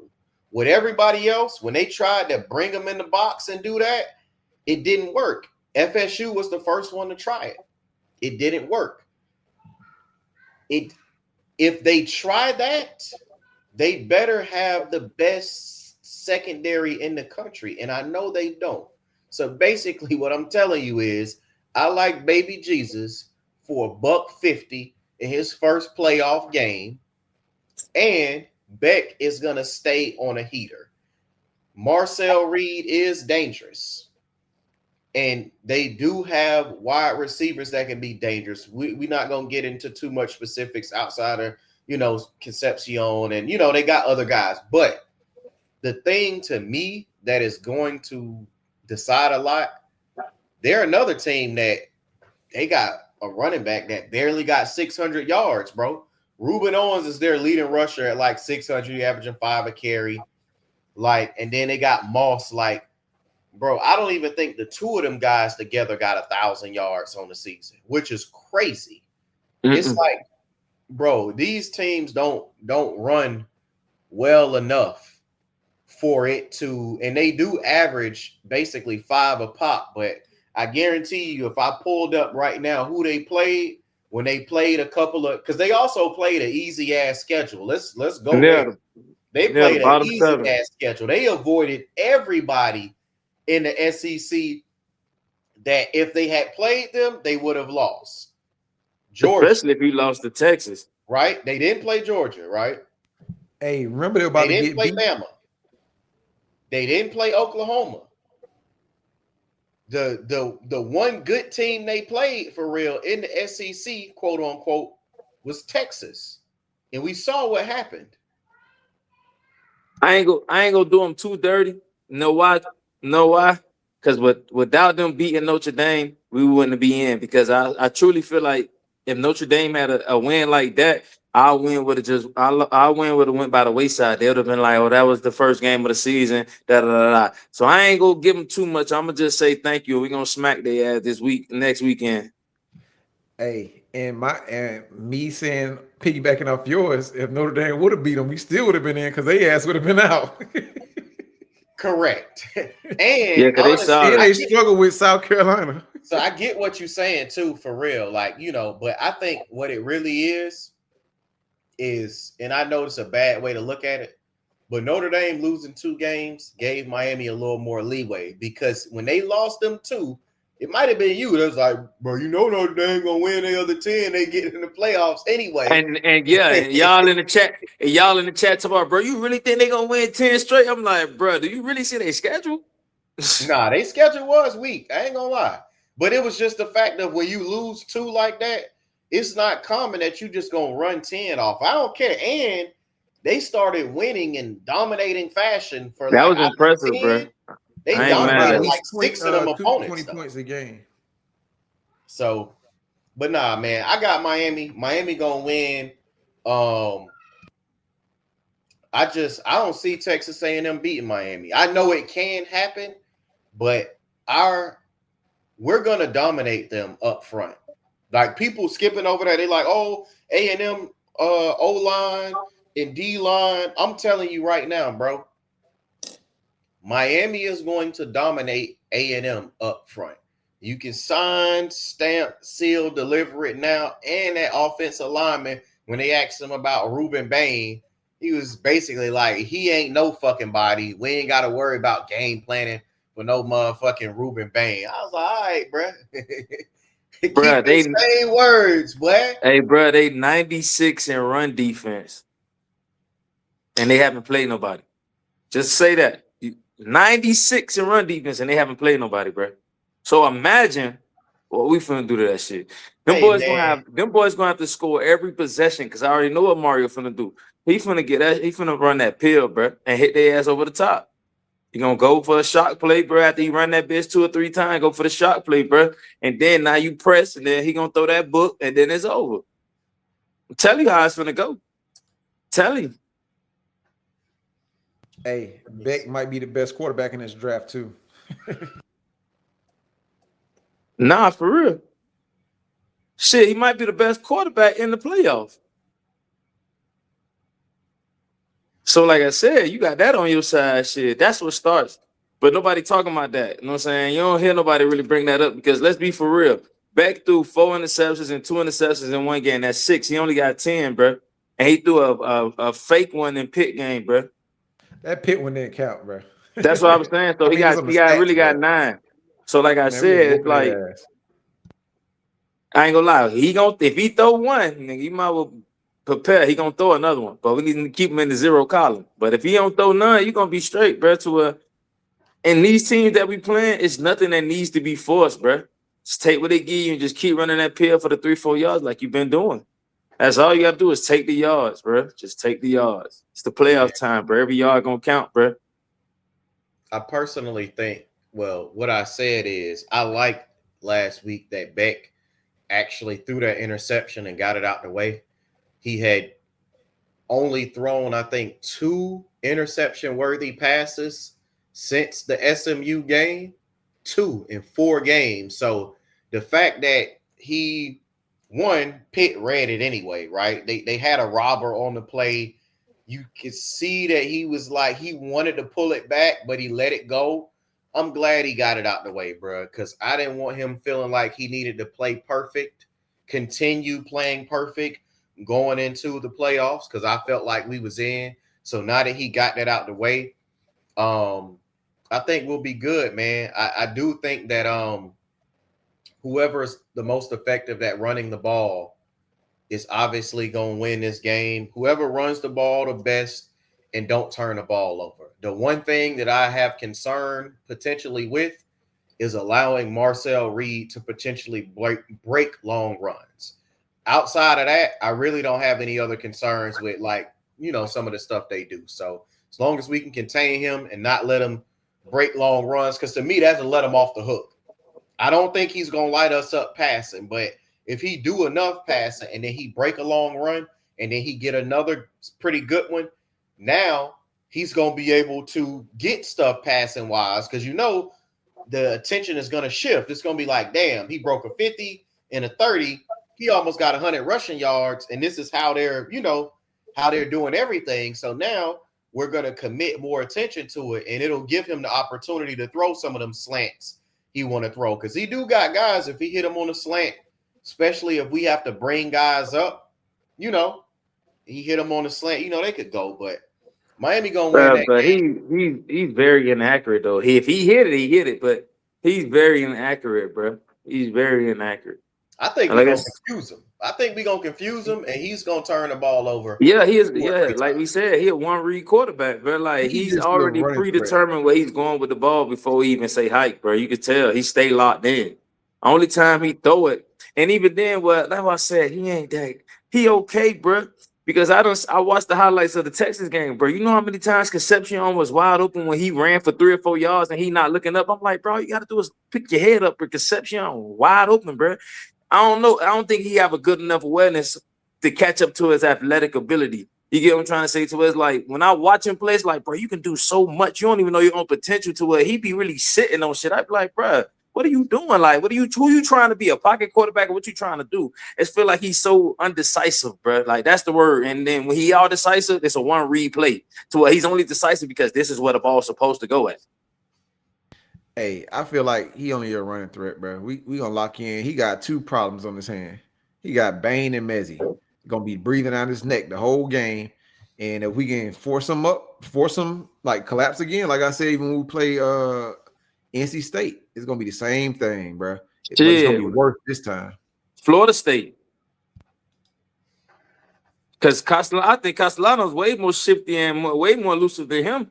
With everybody else, when they tried to bring them in the box and do that, it didn't work. FSU was the first one to try it. It didn't work. If they try that, they better have the best secondary in the country, and I know they don't. So basically what I'm telling you is I like Baby Jesus for $150 in his first playoff game, and Beck is going to stay on a heater. Marcel Reed is dangerous, and they do have wide receivers that can be dangerous. We're not going to get into too much specifics outside of, Concepcion, and, they got other guys. But the thing to me that is going to decide a lot, they're another team that they got a running back that barely got 600 yards, bro. Ruben Owens is their leading rusher at like 600, averaging 5 a carry. And then they got Moss. Bro, I don't even think the two of them guys together got 1,000 yards on the season, which is crazy. It's like, bro, these teams don't run well enough for it to, and they do average basically 5 a pop. But I guarantee you, if I pulled up right now who they played, when they played a couple of, because they also played an easy ass schedule. Let's go there. They Yeah, the played an bottom easy seven. ass schedule. They avoided everybody in the SEC that if they had played them, they would have lost. Georgia, Especially if he lost to Texas. right? They didn't play Georgia, right? Hey, remember they were They about to didn't get play beat. Bama. They didn't play Oklahoma. The one good team they played for real in the SEC, quote unquote, was Texas. And we saw what happened. I ain't gonna do them too dirty. Know why? Know why? Because without them beating Notre Dame, we wouldn't be in. Because I truly feel like if Notre Dame had a win like that, our win would have went by the wayside. They would have been like, oh, that was the first game of the season. Da da da da. So I ain't gonna give them too much. I'm gonna just say thank you. We're gonna smack their ass next weekend. Hey, and me saying piggybacking off yours, if Notre Dame would have beat them, we still would have been in because they ass would have been out. Correct. Yeah, And because they honestly, sorry. And they struggle with South Carolina. so I get what you're saying too, for real. Like, but I think what it really is, and I know it's a bad way to look at it, but Notre Dame losing 2 games gave Miami a little more leeway because when they lost them 2, it might have been you that's like, bro, Notre Dame gonna win the other 10, they get in the playoffs anyway. And yeah, and y'all in the chat talking about, bro, you really think they gonna win 10 straight? I'm like, bro, do you really see their schedule? Nah, their schedule was weak. I ain't gonna lie. But it was just the fact that when you lose 2 like that, it's not common that you just gonna run 10 off. I don't care. And they started winning in dominating fashion for That like was out of impressive, 10, bro. they I ain't mad By at at dominated it. like least 20, 6 of them 20 opponents. points a game. So, but nah, man, I got Miami. Miami gonna win. I don't see Texas A&M beating Miami. I know it can happen, but we're gonna dominate them up front. Like people skipping over that, they like, oh, A&M O-line and D-line. I'm telling you right now, bro, Miami is going to dominate A&M up front. You can sign, stamp, seal, deliver it now. And that offensive lineman, when they asked him about Ruben Bain, he was basically like, he ain't no fucking body. We ain't got to worry about game planning for no motherfucking Ruben Bain. I was like, all right, bro. Keep Bro, the same words, boy. hey, bro, they 96 in run defense, and they haven't played nobody. Just say that 96 in run defense, and they haven't played nobody, bro. So imagine what we finna do to that shit. Them Hey, boys man. gonna have to score every possession because I already know what Mario finna do. He finna run that pill, bro, and hit their ass over the top. He gonna go for a shock play, bro. After he run that bitch 2 or 3 times, go for the shock play, bro. And then now you press, and then he gonna throw that book, and then it's over. I'm telling you how it's gonna go. Tell you. Hey, Beck might be the best quarterback in this draft too. Nah, for real. Shit, he might be the best quarterback in the playoffs. So, like I said, you got that on your side, shit. That's what starts. But nobody talking about that. You know what I'm saying? You don't hear nobody really bring that up because let's be for real. Beck threw 4 interceptions and 2 interceptions in one game. That's 6. He only got 10, bro. And he threw a fake one in Pitt game, bro. That Pitt one didn't count, bro. That's what I was saying. So I mean, it's on the stats, really got but 9. So like I man, we was said, whooping like their ass. I ain't gonna lie. If he throw one, nigga, you might well prepare. He gonna throw another one, but we need to keep him in the 0 column. But if he don't throw none, you gonna be straight, bro. And these teams that we playing, it's nothing that needs to be forced, bro. Just take what they give you and just keep running that pill for the 3-4 yards like you've been doing. That's all you gotta do is take the yards, bro. Just take the yards. It's the playoff time, bro. Every yard gonna count, bro. I personally think, well, what I said is I liked last week that Beck actually threw that interception and got it out the way. He had only thrown, I think, 2 interception-worthy passes since the SMU game, 2 in 4 games. So the fact that Pitt read it anyway, right? They had a robber on the play. You could see that he was like, he wanted to pull it back, but he let it go. I'm glad he got it out the way, bro, because I didn't want him feeling like he needed to play perfect, continue playing perfect going into the playoffs, because I felt like we was in. So now that he got that out the way, I think we'll be good, man. I do think that whoever's the most effective at running the ball is obviously going to win this game. Whoever runs the ball the best and don't turn the ball over. The one thing that I have concern potentially with is allowing Marcel Reed to potentially break long runs. Outside of that, I really don't have any other concerns with, like, some of the stuff they do. So as long as we can contain him and not let him break long runs, because to me, that's to let him off the hook. I don't think he's going to light us up passing, but if he do enough passing and then he break a long run and then he get another pretty good one, now he's going to be able to get stuff passing wise, because the attention is going to shift. It's going to be like, damn, he broke a 50 and a 30. He almost got 100 rushing yards, and this is how they're doing everything. So now we're going to commit more attention to it, and it'll give him the opportunity to throw some of them slants he want to throw, because he do got guys. If he hit him on a slant, especially if we have to bring guys up, he hit him on a slant, they could go. But Miami gonna win that But game. he's very inaccurate though. If he hit it, he hit it. But he's very inaccurate, bro. He's very inaccurate. I think we're gonna confuse him. And he's gonna turn the ball over. Yeah, he is. Yeah, like we said, he a one read quarterback, bro. Like he's already predetermined where he's going with the ball before he even say hike, bro. You could tell he stay locked in. Only time he throw it, and even then, that's why I said he ain't that. He okay, bro. Because I watched the highlights of the Texas game, bro. You know how many times Concepcion was wide open when he ran for 3 or 4 yards and he not looking up? I'm like, bro, you got to do is pick your head up for Concepcion wide open, bro. I don't know. I don't think he have a good enough awareness to catch up to his athletic ability. You get what I'm trying to say to us? Like, when I watch him play, it's like, bro, you can do so much. You don't even know your own potential to where he be really sitting on shit. I'd be like, bro, what are you doing? Like, who you trying to be? A pocket quarterback? Or what you trying to do? It's feel like he's so undecisive, bro. Like, that's the word. And then when he all decisive, it's a one read play to where he's only decisive because this is where the ball's supposed to go at. Hey, I feel like he only a running threat, bro. We gonna lock in. He got 2 problems on his hand. He got Bain and Mezzi. Gonna be breathing out his neck the whole game. And if we can force him like collapse again, like I said, even when we play NC State, it's gonna be the same thing, bro. But it's gonna be worse this time. Florida State. Because I think Castellanos way more shifty and way more elusive than him.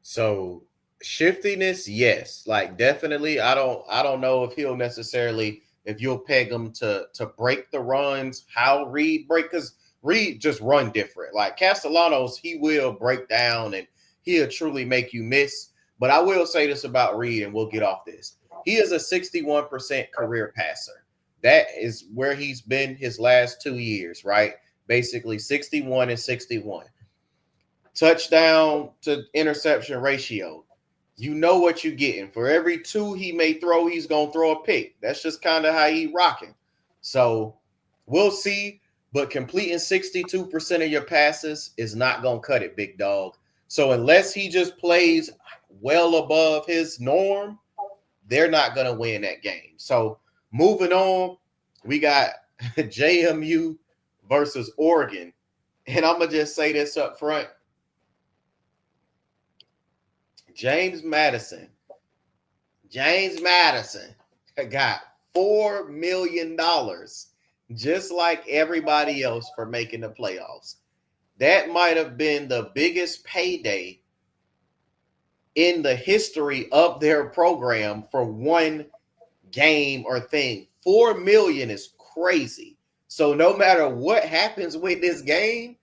So shiftiness, yes, like definitely. I don't know if he'll necessarily, if you'll peg him to break the runs, how Reed break, because Reed just run different. Like Castellanos, he will break down and he'll truly make you miss. But I will say this about Reed, and we'll get off this. He is a 61% career passer. That is where he's been his last 2 years, right? Basically 61 and 61. Touchdown to interception ratio. You know what you're getting. For every 2 he may throw, he's going to throw a pick. That's just kind of how he rocking. So we'll see. But completing 62% of your passes is not going to cut it, big dog. So unless he just plays well above his norm, they're not going to win that game. So moving on, we got JMU versus Oregon. And I'm going to just say this up front. James Madison got $4 million, just like everybody else, for making the playoffs. That might have been the biggest payday in the history of their program for one game or thing. $4 million is crazy. So no matter what happens with this game,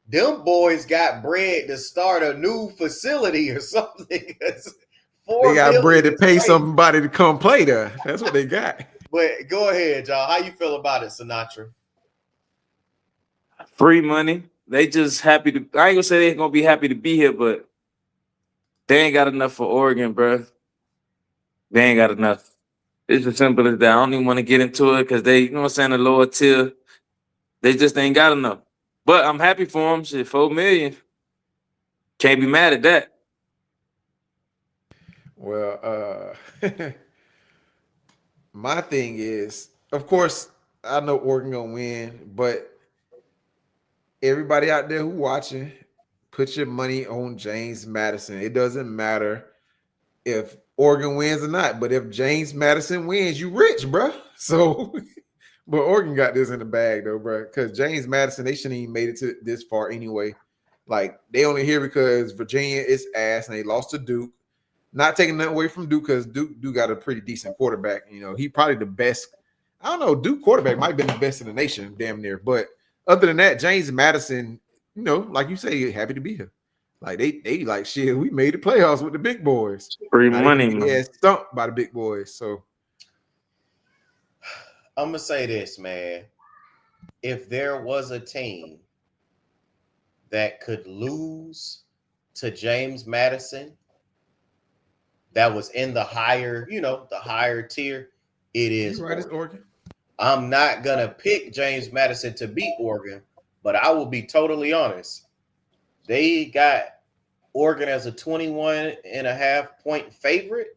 them boys got bread to start a new facility or something. They got bread to pay somebody to come play there. That's what they got. But go ahead, y'all. How you feel about it, Sinatra? Free money. They just happy to. I ain't gonna say they're gonna be happy to be here, but they ain't got enough for Oregon, bro. They ain't got enough. It's as simple as that. I don't even want to get into it because they, you know what I'm saying, the lower tier, they just ain't got enough. But I'm happy for them. Shit, $4 million. Can't be mad at that. Well, my thing is, of course, I know Oregon gonna win, but everybody out there who watching, put your money on James Madison. It doesn't matter if Oregon wins or not, but if James Madison wins, you rich, bro. So, but Oregon got this in the bag though, bro. Because James Madison, they shouldn't even made it to this far anyway. Like they only here because Virginia is ass and they lost to Duke. Not taking nothing away from Duke because Duke got a pretty decent quarterback. You know, he probably the best. I don't know, Duke quarterback might have been the best in the nation, damn near. But other than that, James Madison, you know, like you say, happy to be here. Like they like shit. We made the playoffs with the big boys. Free Now money, they man. get stumped by the big boys. So I'm gonna say this, man. If there was a team that could lose to James Madison, that was in the higher, the higher tier, it is you right, it's Oregon. Oregon. I'm not gonna pick James Madison to beat Oregon, but I will be totally honest. They got Oregon as a 21.5-point favorite.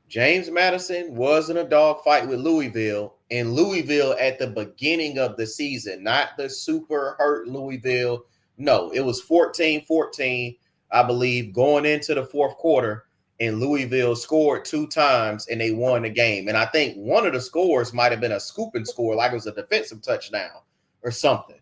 James Madison was in a dogfight with Louisville, and Louisville at the beginning of the season, not the super hurt Louisville. No, it was 14-14, I believe, going into the fourth quarter, and Louisville scored 2 times, and they won the game. And I think one of the scores might have been a scooping score, like it was a defensive touchdown or something.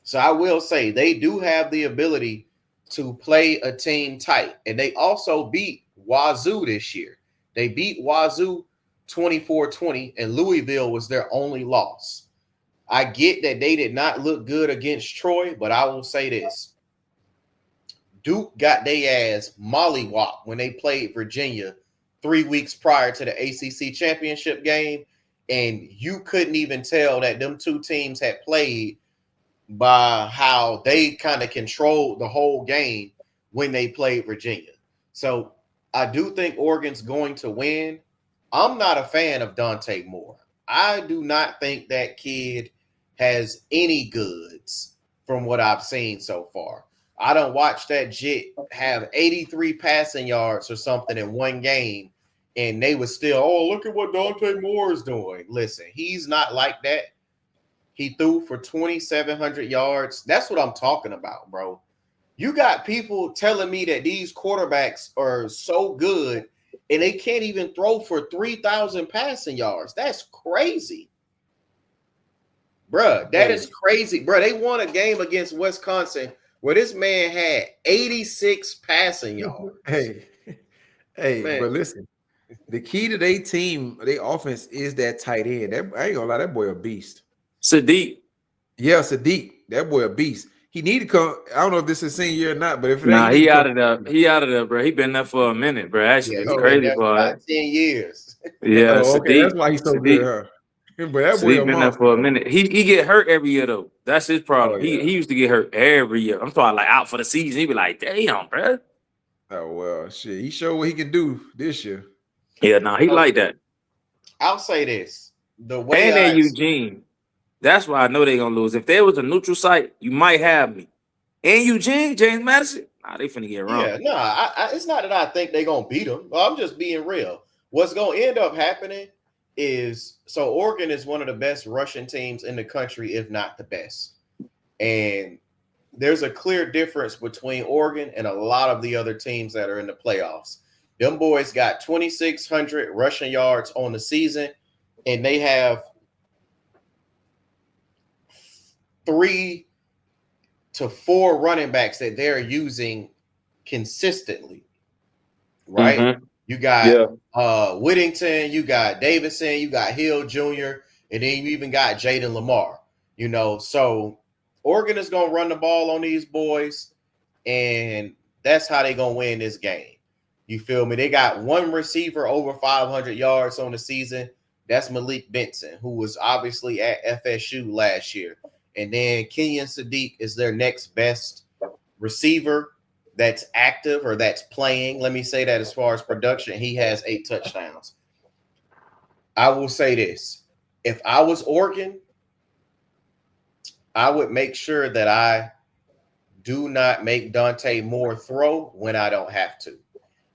So I will say they do have the ability to play a team tight, and they also beat Wazoo this year. They beat Wazoo 24-20, and Louisville was their only loss. I get that they did not look good against Troy, but I will say this. Duke got their ass mollywopped when they played Virginia 3 weeks prior to the ACC championship game, and you couldn't even tell that them two teams had played by how they kind of controlled the whole game when they played Virginia. So I do think Oregon's going to win. I'm not a fan of Dante Moore. I do not think that kid has any goods from what I've seen so far. I don't watch that jit have 83 passing yards or something in one game, and they was still, oh, look at what Dante Moore is doing. Listen, he's not like that. He threw for 2,700 yards. That's what I'm talking about, bro. You got people telling me that these quarterbacks are so good and they can't even throw for 3,000 passing yards. That's crazy. Bruh, that is crazy. Bruh, they won a game against Wisconsin where this man had 86 passing yards. Hey, man. But listen, the key to their team, their offense is that tight end. I ain't gonna lie, that boy a beast. Sadiq. Yeah, Sadiq. That boy a beast. He need to come. I don't know if this is senior year or not, but if he out of there. He out of there, bro. He been there for a minute, bro. Actually, it's crazy for about 10 years. Yeah, okay, Sadiq, that's why he's so good, huh? But that boy Sadiq been there for a minute. He get hurt every year though. That's his problem. He used to get hurt every year. I'm talking like out for the season. He be like, damn, bro. Oh well, shit. He showed what he can do this year. Yeah, nah, he like that. I'll say this: the way and they're Eugene. That's why I know they're gonna lose. If there was a neutral site, you might have me. And Eugene, James Madison, they finna get wrong. Yeah, no, it's not that I think they're gonna beat them. I'm just being real. What's gonna end up happening is Oregon is one of the best rushing teams in the country, if not the best. And there's a clear difference between Oregon and a lot of the other teams that are in the playoffs. Them boys got 2,600 rushing yards on the season, and they have 3 to 4 running backs that they're using consistently, right? Mm-hmm. You got Whittington, you got Davidson, you got Hill Jr., and then you even got Jaden Lamar, So Oregon is going to run the ball on these boys, and that's how they're going to win this game. You feel me? They got one receiver over 500 yards on the season. That's Malik Benson, who was obviously at FSU last year. And then Kenyon Sadiq is their next best receiver that's active or that's playing. Let me say that as far as production, he has 8 touchdowns. I will say this. If I was Oregon, I would make sure that I do not make Dante Moore throw when I don't have to.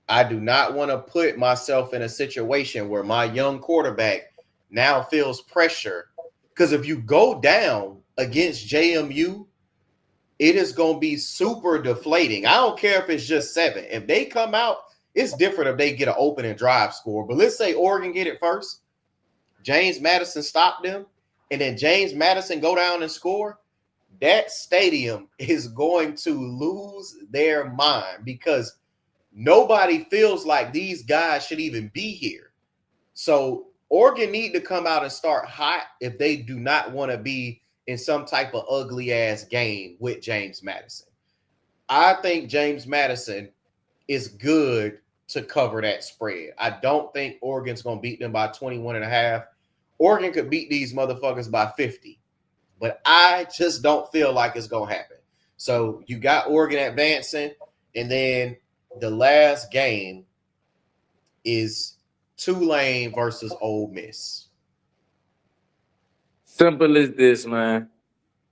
I do not want to put myself in a situation where my young quarterback now feels pressure. Because if you go down against JMU, it is going to be super deflating. I don't care if it's just 7. If they come out, it's different if they get an opening drive score. But let's say Oregon get it first. James Madison stopped them, and then James Madison go down and score. That stadium is going to lose their mind because nobody feels like these guys should even be here. So Oregon need to come out and start hot if they do not want to be in some type of ugly ass game with James Madison. I think James Madison is good to cover that spread. I don't think Oregon's going to beat them by 21.5. Oregon could beat these motherfuckers by 50, but I just don't feel like it's going to happen. So you got Oregon advancing, and then the last game is Tulane versus Ole Miss. Simple as this, man.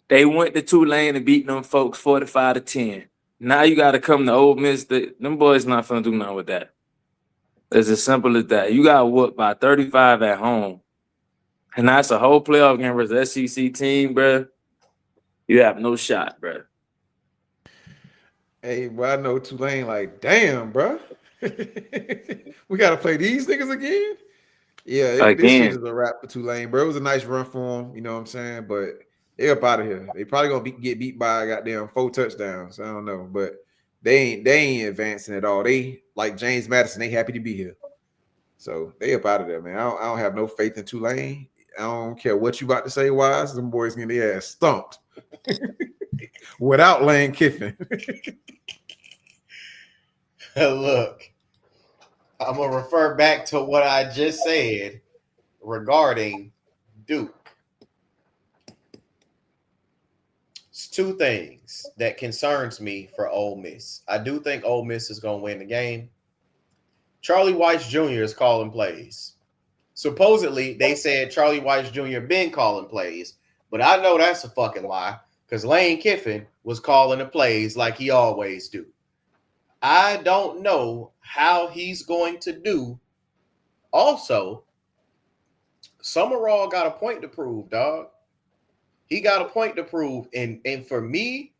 They went to Tulane and beat them folks 45-10. Now you got to come to Ole Miss. Them boys not finna do nothing with that. It's as simple as that. You got whooped by 35 at home. And that's a whole playoff game versus SEC team, bro. You have no shot, bro. Hey, well, I know Tulane like, damn, bro. We got to play these niggas again? Yeah, this shit is a wrap for Tulane, bro. It was a nice run for them, you know what I'm saying? But they up out of here. They probably going to get beat by goddamn 4 touchdowns. I don't know. But they ain't advancing at all. They, like James Madison, they happy to be here. So they up out of there, man. I don't have no faith in Tulane. I don't care what you about to say, Wise. Them boys getting their ass stumped without Lane Kiffin. Look, I'm going to refer back to what I just said regarding Duke. It's 2 things that concerns me for Ole Miss. I do think Ole Miss is going to win the game. Charlie Weiss Jr. is calling plays. Supposedly, they said Charlie Weiss Jr. been calling plays, but I know that's a fucking lie because Lane Kiffin was calling the plays like he always do. I don't know how he's going to do. Also, Summerall got a point to prove, dog. He got a point to prove. And for me,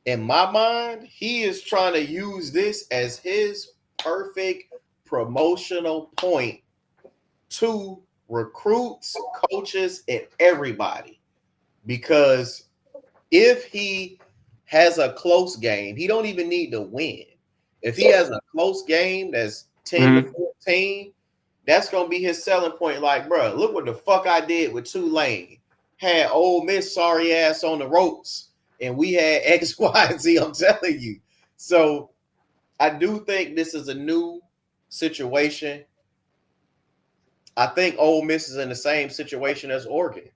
in my mind, he is trying to use this as his perfect promotional point to recruits, coaches, and everybody. Because if he has a close game, he don't even need to win. If he has a close game that's 10 to 14, that's going to be his selling point. Like, bro, look what the fuck I did with Tulane. Had Ole Miss sorry ass on the ropes, and we had X, Y, and Z, I'm telling you. So I do think this is a new situation. I think Ole Miss is in the same situation as Oregon.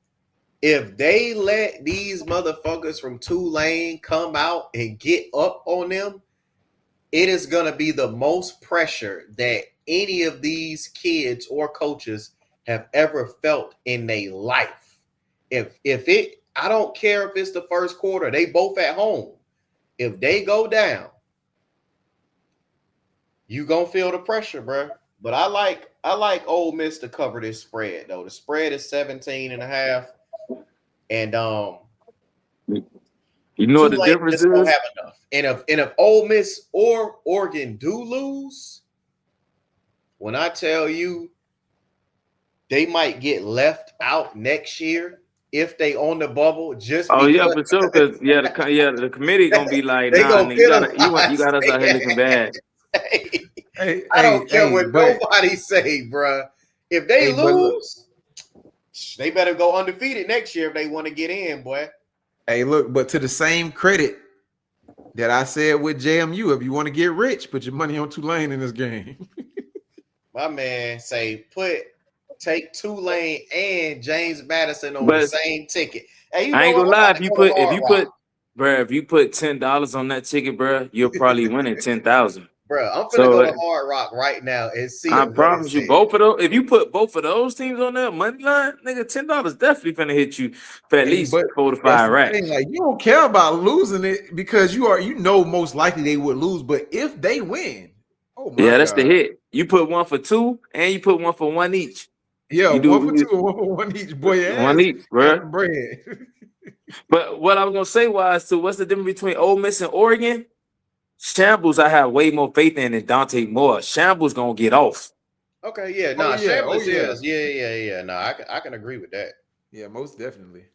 If they let these motherfuckers from Tulane come out and get up on them, it is going to be the most pressure that any of these kids or coaches have ever felt in their life. I don't care if it's the first quarter, they both at home. If they go down, you going to feel the pressure, bro. But I like Ole Miss to cover this spread, though. The spread is 17.5. And you know what the difference is? Don't have enough. And if Ole Miss or Oregon do lose, when I tell you they might get left out next year if they on the bubble, just for sure, because the committee gonna be like, nah, you got us out here looking bad. I don't care what nobody say, bro. If they lose, they better go undefeated next year if they want to get in, boy. Hey, look, but to the same credit that I said with JMU, if you want to get rich, put your money on Tulane in this game. My man say take Tulane and James Madison on the same ticket. Hey, I ain't gonna lie, if you put $10 on that ticket, bro, you'll probably win it 10,000. Bro, I'm finna go to Hard Rock right now and see. I promise you, both of those. If you put both of those teams on there, money line, nigga, $10 definitely finna hit you for at least 4 to 5 racks. Like, you don't care about losing it because you know most likely they would lose. But if they win, that's the hit. You put one for 2 and you put one for 1 each. Yeah, you 1 for 2 and 1 for 1 each. Boy, one each, bro. Bread. But what I was gonna say was, so what's the difference between Ole Miss and Oregon? Shambles, I have way more faith in than Dante Moore. Shambles gonna get off. Okay, yeah, Oh nah, yeah, oh Shambles yeah, is, yeah. No, I can agree with that. yeah, most definitely.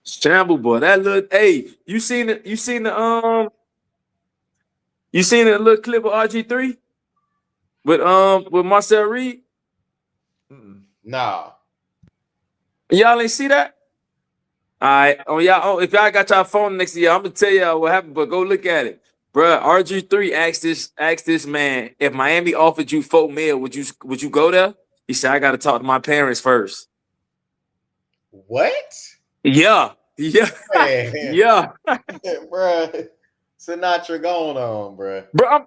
Shamble boy, that look. Hey, you seen it? You seen the little clip of RG3 with Marcel Reed? Nah, Y'all ain't see that? All right. Oh, y'all. Oh, if y'all got y'all phone next to y'all, I'm gonna tell y'all what happened. But go look at it, bruh. RG3 asked this man, if Miami offered you $4 million, would you go there? He said, I got to talk to my parents first. what? Yeah, Man, yeah. bruh. Sinatra going on, bruh. Bro,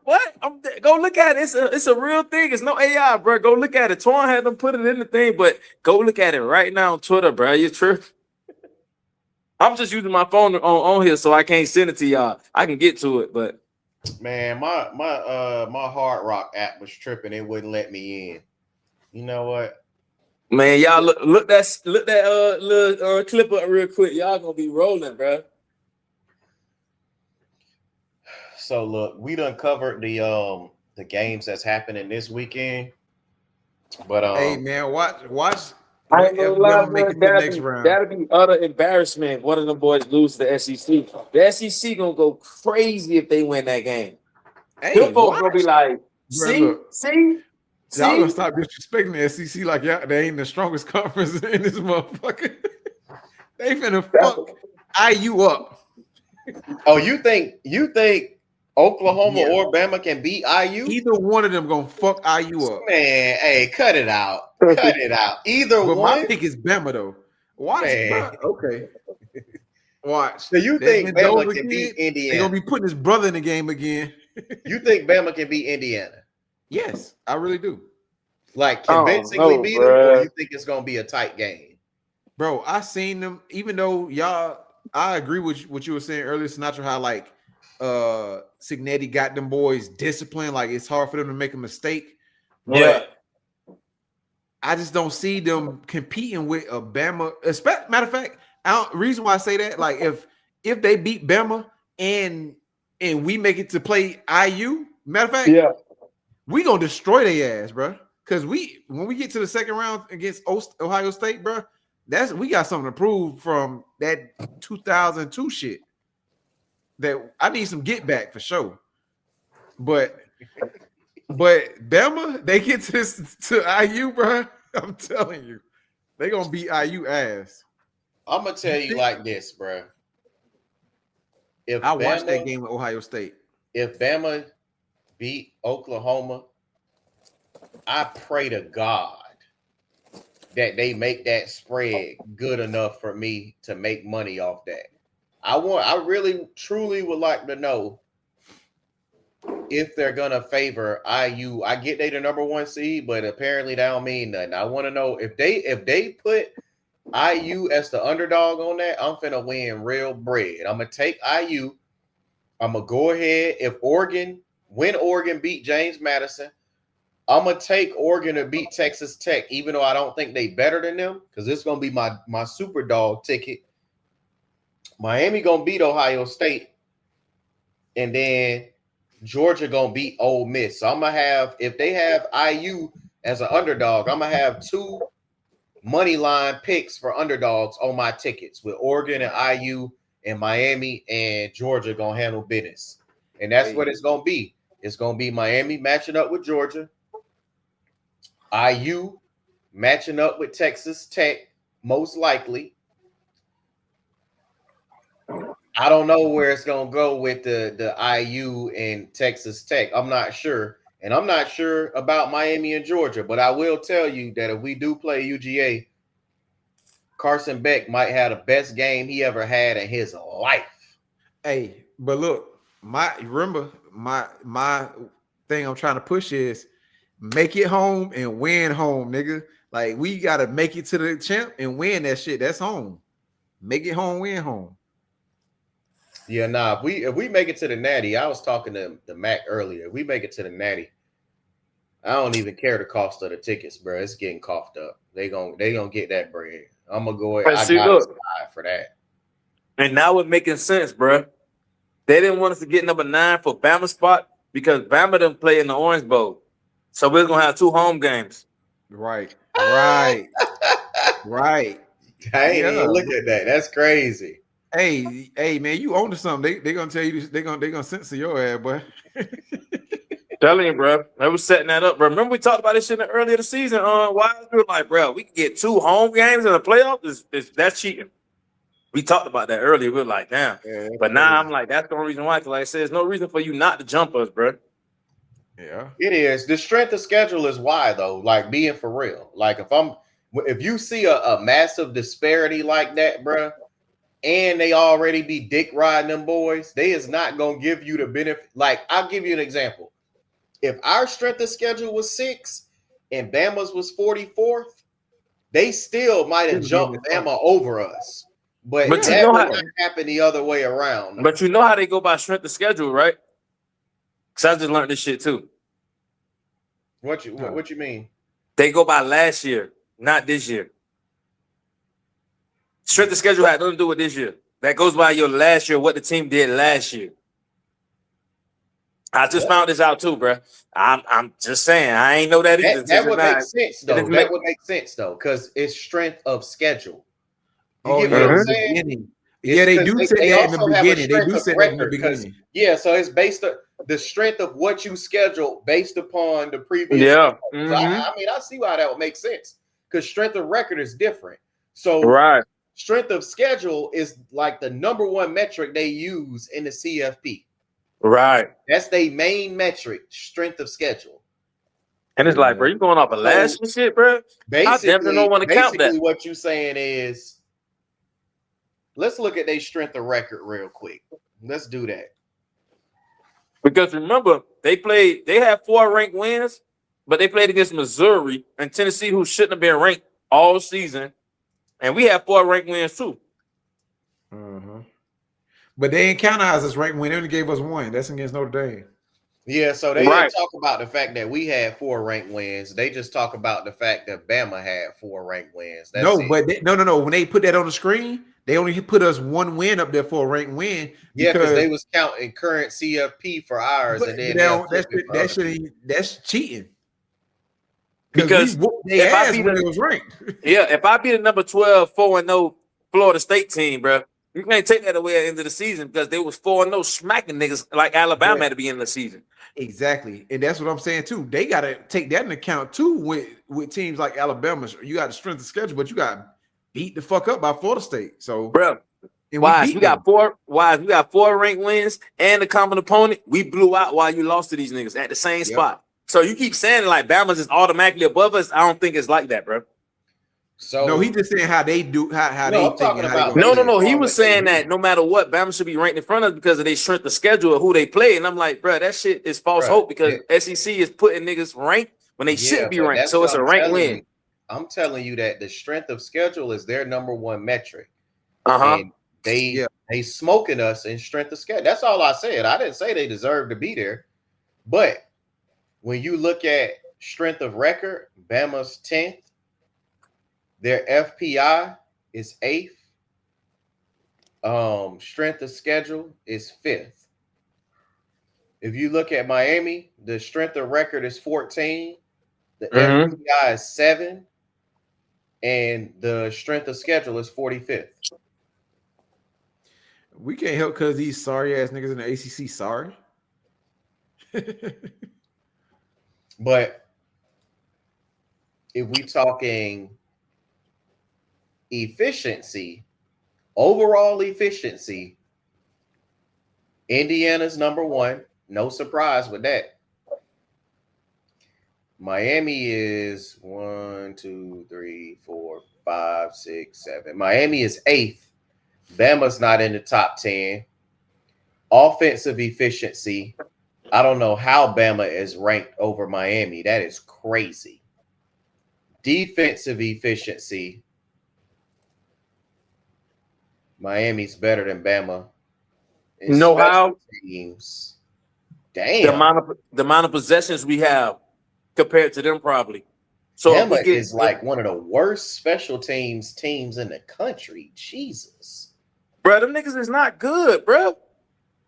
go look at it. It's a real thing. It's no AI, bro. Go look at it. Twan had them put it in the thing, but go look at it right now on Twitter, bro. You true? I'm just using my phone on here, so I can't send it to y'all. I can get to it, but Man, my Hard Rock app was tripping. It wouldn't let me in. You know what? man, y'all look that little clip up real quick. Y'all gonna be rolling, bro. So look, we done covered the games that's happening this weekend. But Hey man, watch I what ain't gonna if lie, Bama make bro. it to the next round. That'll be utter embarrassment. One of them boys lose to the SEC. The SEC gonna go crazy if they win that game. Hey, Them folks gonna be like, Bro, look. see. Y'all gonna stop disrespecting the SEC like y'all they ain't the strongest conference in this motherfucker. They finna fuck IU up. oh, you think Oklahoma Yeah. or Bama can beat IU? Either one of them gonna fuck IU up. Man, hey, cut it out. Cut it out. Either But one. my pick is Bama though. Watch, Man. bro. Okay. Watch. So you That think Bama Mendoza can beat kid, they Indiana? gonna be putting his brother in the game again. You think Bama can beat Indiana? Yes, I really do. Like Oh, convincingly no, beat them, or bruh. you think it's gonna be a tight game? Bro, I seen them, even though y'all, I agree with what you were saying earlier, Sinatra, how like Cignetti got them boys disciplined, like it's hard for them to make a mistake. Yeah. But I just don't see them competing with a Bama. Matter of fact, reason why I say that, like if they beat Bama and we make it to play IU, matter of fact, Yeah. we gonna destroy their ass, bro. Because when we get to the second round against Ohio State, bro, we got something to prove from that 2002 shit. That I need some get back for sure. But Bama, they get to IU, bro. I'm telling you, they gonna beat IU ass. I'm gonna tell you like this, bro. If I watched that game with Ohio State. If Bama beat Oklahoma, I pray to God that they make that spread good enough for me to make money off that. I really truly would like to know if they're gonna favor IU. I get they the number one seed, but apparently that don't mean nothing. I want to know if they put IU as the underdog on that, I'm finna win real bread. I'm gonna take IU. I'm gonna go ahead. If Oregon beat James Madison, I'm gonna take Oregon to beat Texas Tech, even though I don't think they better than them, because this is gonna be my super dog ticket. Miami gonna beat Ohio State, and then Georgia gonna beat Ole Miss. So I'm gonna have, if they have IU as an underdog, I'm gonna have two money line picks for underdogs on my tickets with Oregon and IU and Miami and Georgia gonna handle business. And that's what it's gonna be. It's gonna be Miami matching up with Georgia, IU matching up with Texas Tech, most likely. I don't know where it's gonna go with the IU and Texas Tech. I'm not sure. And I'm not sure about Miami and Georgia, but I will tell you that if we do play UGA, Carson Beck might have the best game he ever had in his life. Hey, but look, my thing I'm trying to push is make it home and win home, nigga. Like we gotta make it to the champ and win that shit. That's home. Make it home, win home. Yeah, nah. If we make it to the Natty, I was talking to the Mac earlier. If we make it to the Natty, I don't even care the cost of the tickets, bro. It's getting coughed up. They gonna get that bread. I'm gonna go ahead. I got for that. And now it's making sense, bro. They didn't want us to get number 9 for Bama spot because Bama didn't play in the Orange Bowl. So we're going to have 2 home games. Right. Right. I ain't Yeah. even look at that. That's crazy. Hey, man, you own to something. They gonna tell you they gonna censor your ass, boy. Telling you, bro. They was setting that up, bro. Remember we talked about this shit in the earlier the season. Why we were like, bro, we can get 2 home games in the playoffs. That's cheating. We talked about that earlier. We were like, damn. Yeah, but now I'm like, that's the only reason why. Because like I said, there's no reason for you not to jump us, bro. Yeah, it is. The strength of schedule is why, though. Like, being for real. Like, if you see a massive disparity like that, bro, and they already be dick riding them boys, they is not gonna give you the benefit. Like, I'll give you an example. If our strength of schedule was 6 and Bama's was 44th, they still might have jumped Bama over us. But you that know would how, not happen the other way around. But you know how they go by strength of schedule, right? Because I just learned this shit too. What you mean? They go by last year, not this year. Strength of schedule had nothing to do with this year. That goes by your last year, what the team did last year. I just found this out too, bro. I'm just saying. I ain't know that either. That would make sense, though. That would make sense, though, because it's strength of schedule. You get what I'm saying? Yeah, they do say that in the beginning. They do say that in the beginning. Yeah, so it's based on the strength of what you schedule based upon the previous. Yeah. So I mean, I see why that would make sense because strength of record is different. So right. Strength of schedule is like the number 1 metric they use in the CFP. Right. That's their main metric, strength of schedule. And it's like, bro, you going off of last shit, bro? Basically, I definitely don't want to count that. What you saying is, let's look at their strength of record real quick. Let's do that. Because remember, they had 4 ranked wins, but they played against Missouri and Tennessee, who shouldn't have been ranked all season. And we have 4 ranked wins too. But they ain't count us as ranked win. They only gave us 1. That's against Notre Dame. Yeah, so they didn't talk about the fact that we had 4 ranked wins. They just talk about the fact that Bama had 4 ranked wins. That's no. When they put that on the screen, they only put us 1 win up there for a ranked win. Yeah, because they was counting current CFP for ours, and then that's cheating. Because they asked when it was ranked. Yeah, if I be the number 12 4-0 Florida State team, bro, you can't take that away at the end of the season because they was 4-0 smacking niggas like Alabama at the beginning of the season. Exactly, and that's what I'm saying too. They got to take that into account too with teams like Alabama. You got the strength of schedule, but you got beat the fuck up by Florida State. So, bro, we got 4 ranked wins and a common opponent. We blew out while you lost to these niggas at the same spot. So you keep saying like Bama's is automatically above us. I don't think it's like that, bro. So no, he's just saying how they do, how they think. No. He was saying that no matter what, Bama should be ranked in front of us because of their strength of schedule of who they play. And I'm like, bro, that shit is false hope because SEC is putting niggas ranked when they shouldn't be ranked. So it's a ranked win. I'm telling you that the strength of schedule is their number 1 metric. And they smoking us in strength of schedule. That's all I said. I didn't say they deserve to be there. But when you look at strength of record, Bama's 10th. Their FPI is 8th. Strength of schedule is 5th. If you look at Miami, the strength of record is 14. The FPI is 7. And the strength of schedule is 45th. We can't help because these sorry ass niggas in the ACC sorry. But if we talking efficiency, overall efficiency, Indiana's number 1. No surprise with that. Miami is 1, 2, 3, 4, 5, 6, 7. Miami is 8th. Bama's not in the top 10. Offensive efficiency, I don't know how Bama is ranked over Miami. That is crazy. Defensive efficiency, Miami's better than Bama. Know how? Teams. Damn. The amount of possessions we have compared to them probably. So Bama is like one of the worst special teams in the country. Jesus. Bro, them niggas is not good, bro.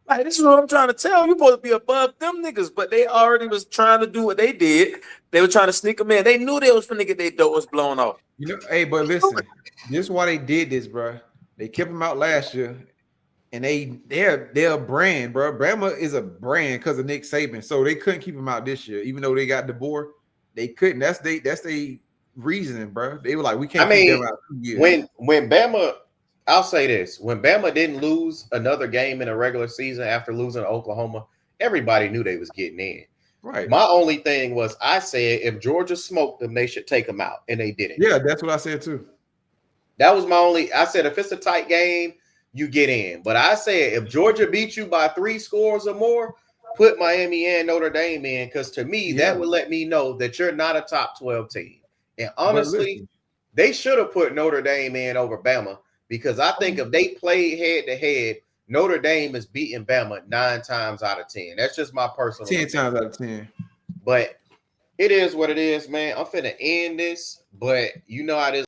Like, this is what I'm trying to tell you. You're supposed to be above them niggas, but they already was trying to do what they did. They were trying to sneak them in. They knew they was finna get their doors blown off. You know, hey, but listen, this is why they did this, bro. They kept them out last year, and they're a brand, bro. Bama is a brand because of Nick Saban, so they couldn't keep them out this year, even though they got DeBoer. They couldn't. That's they reasoning, bro. They were like, we can't keep them out 2 years. When Bama, I'll say this: when Bama didn't lose another game in a regular season after losing to Oklahoma, everybody knew they was getting in. Right. My only thing was, I said if Georgia smoked them, they should take them out, and they didn't. Yeah, that's what I said too. That was my only. I said if it's a tight game, you get in. But I said if Georgia beat you by 3 scores or more, put Miami and Notre Dame in, because to me that would let me know that you're not a top 12 team. And honestly, they should have put Notre Dame in over Bama, because I think if they played head to head, Notre Dame is beating Bama 9 times out of 10. That's just my personal 10 opinion. times out of 10. But it is what it is, man. I'm finna end this, but you know how this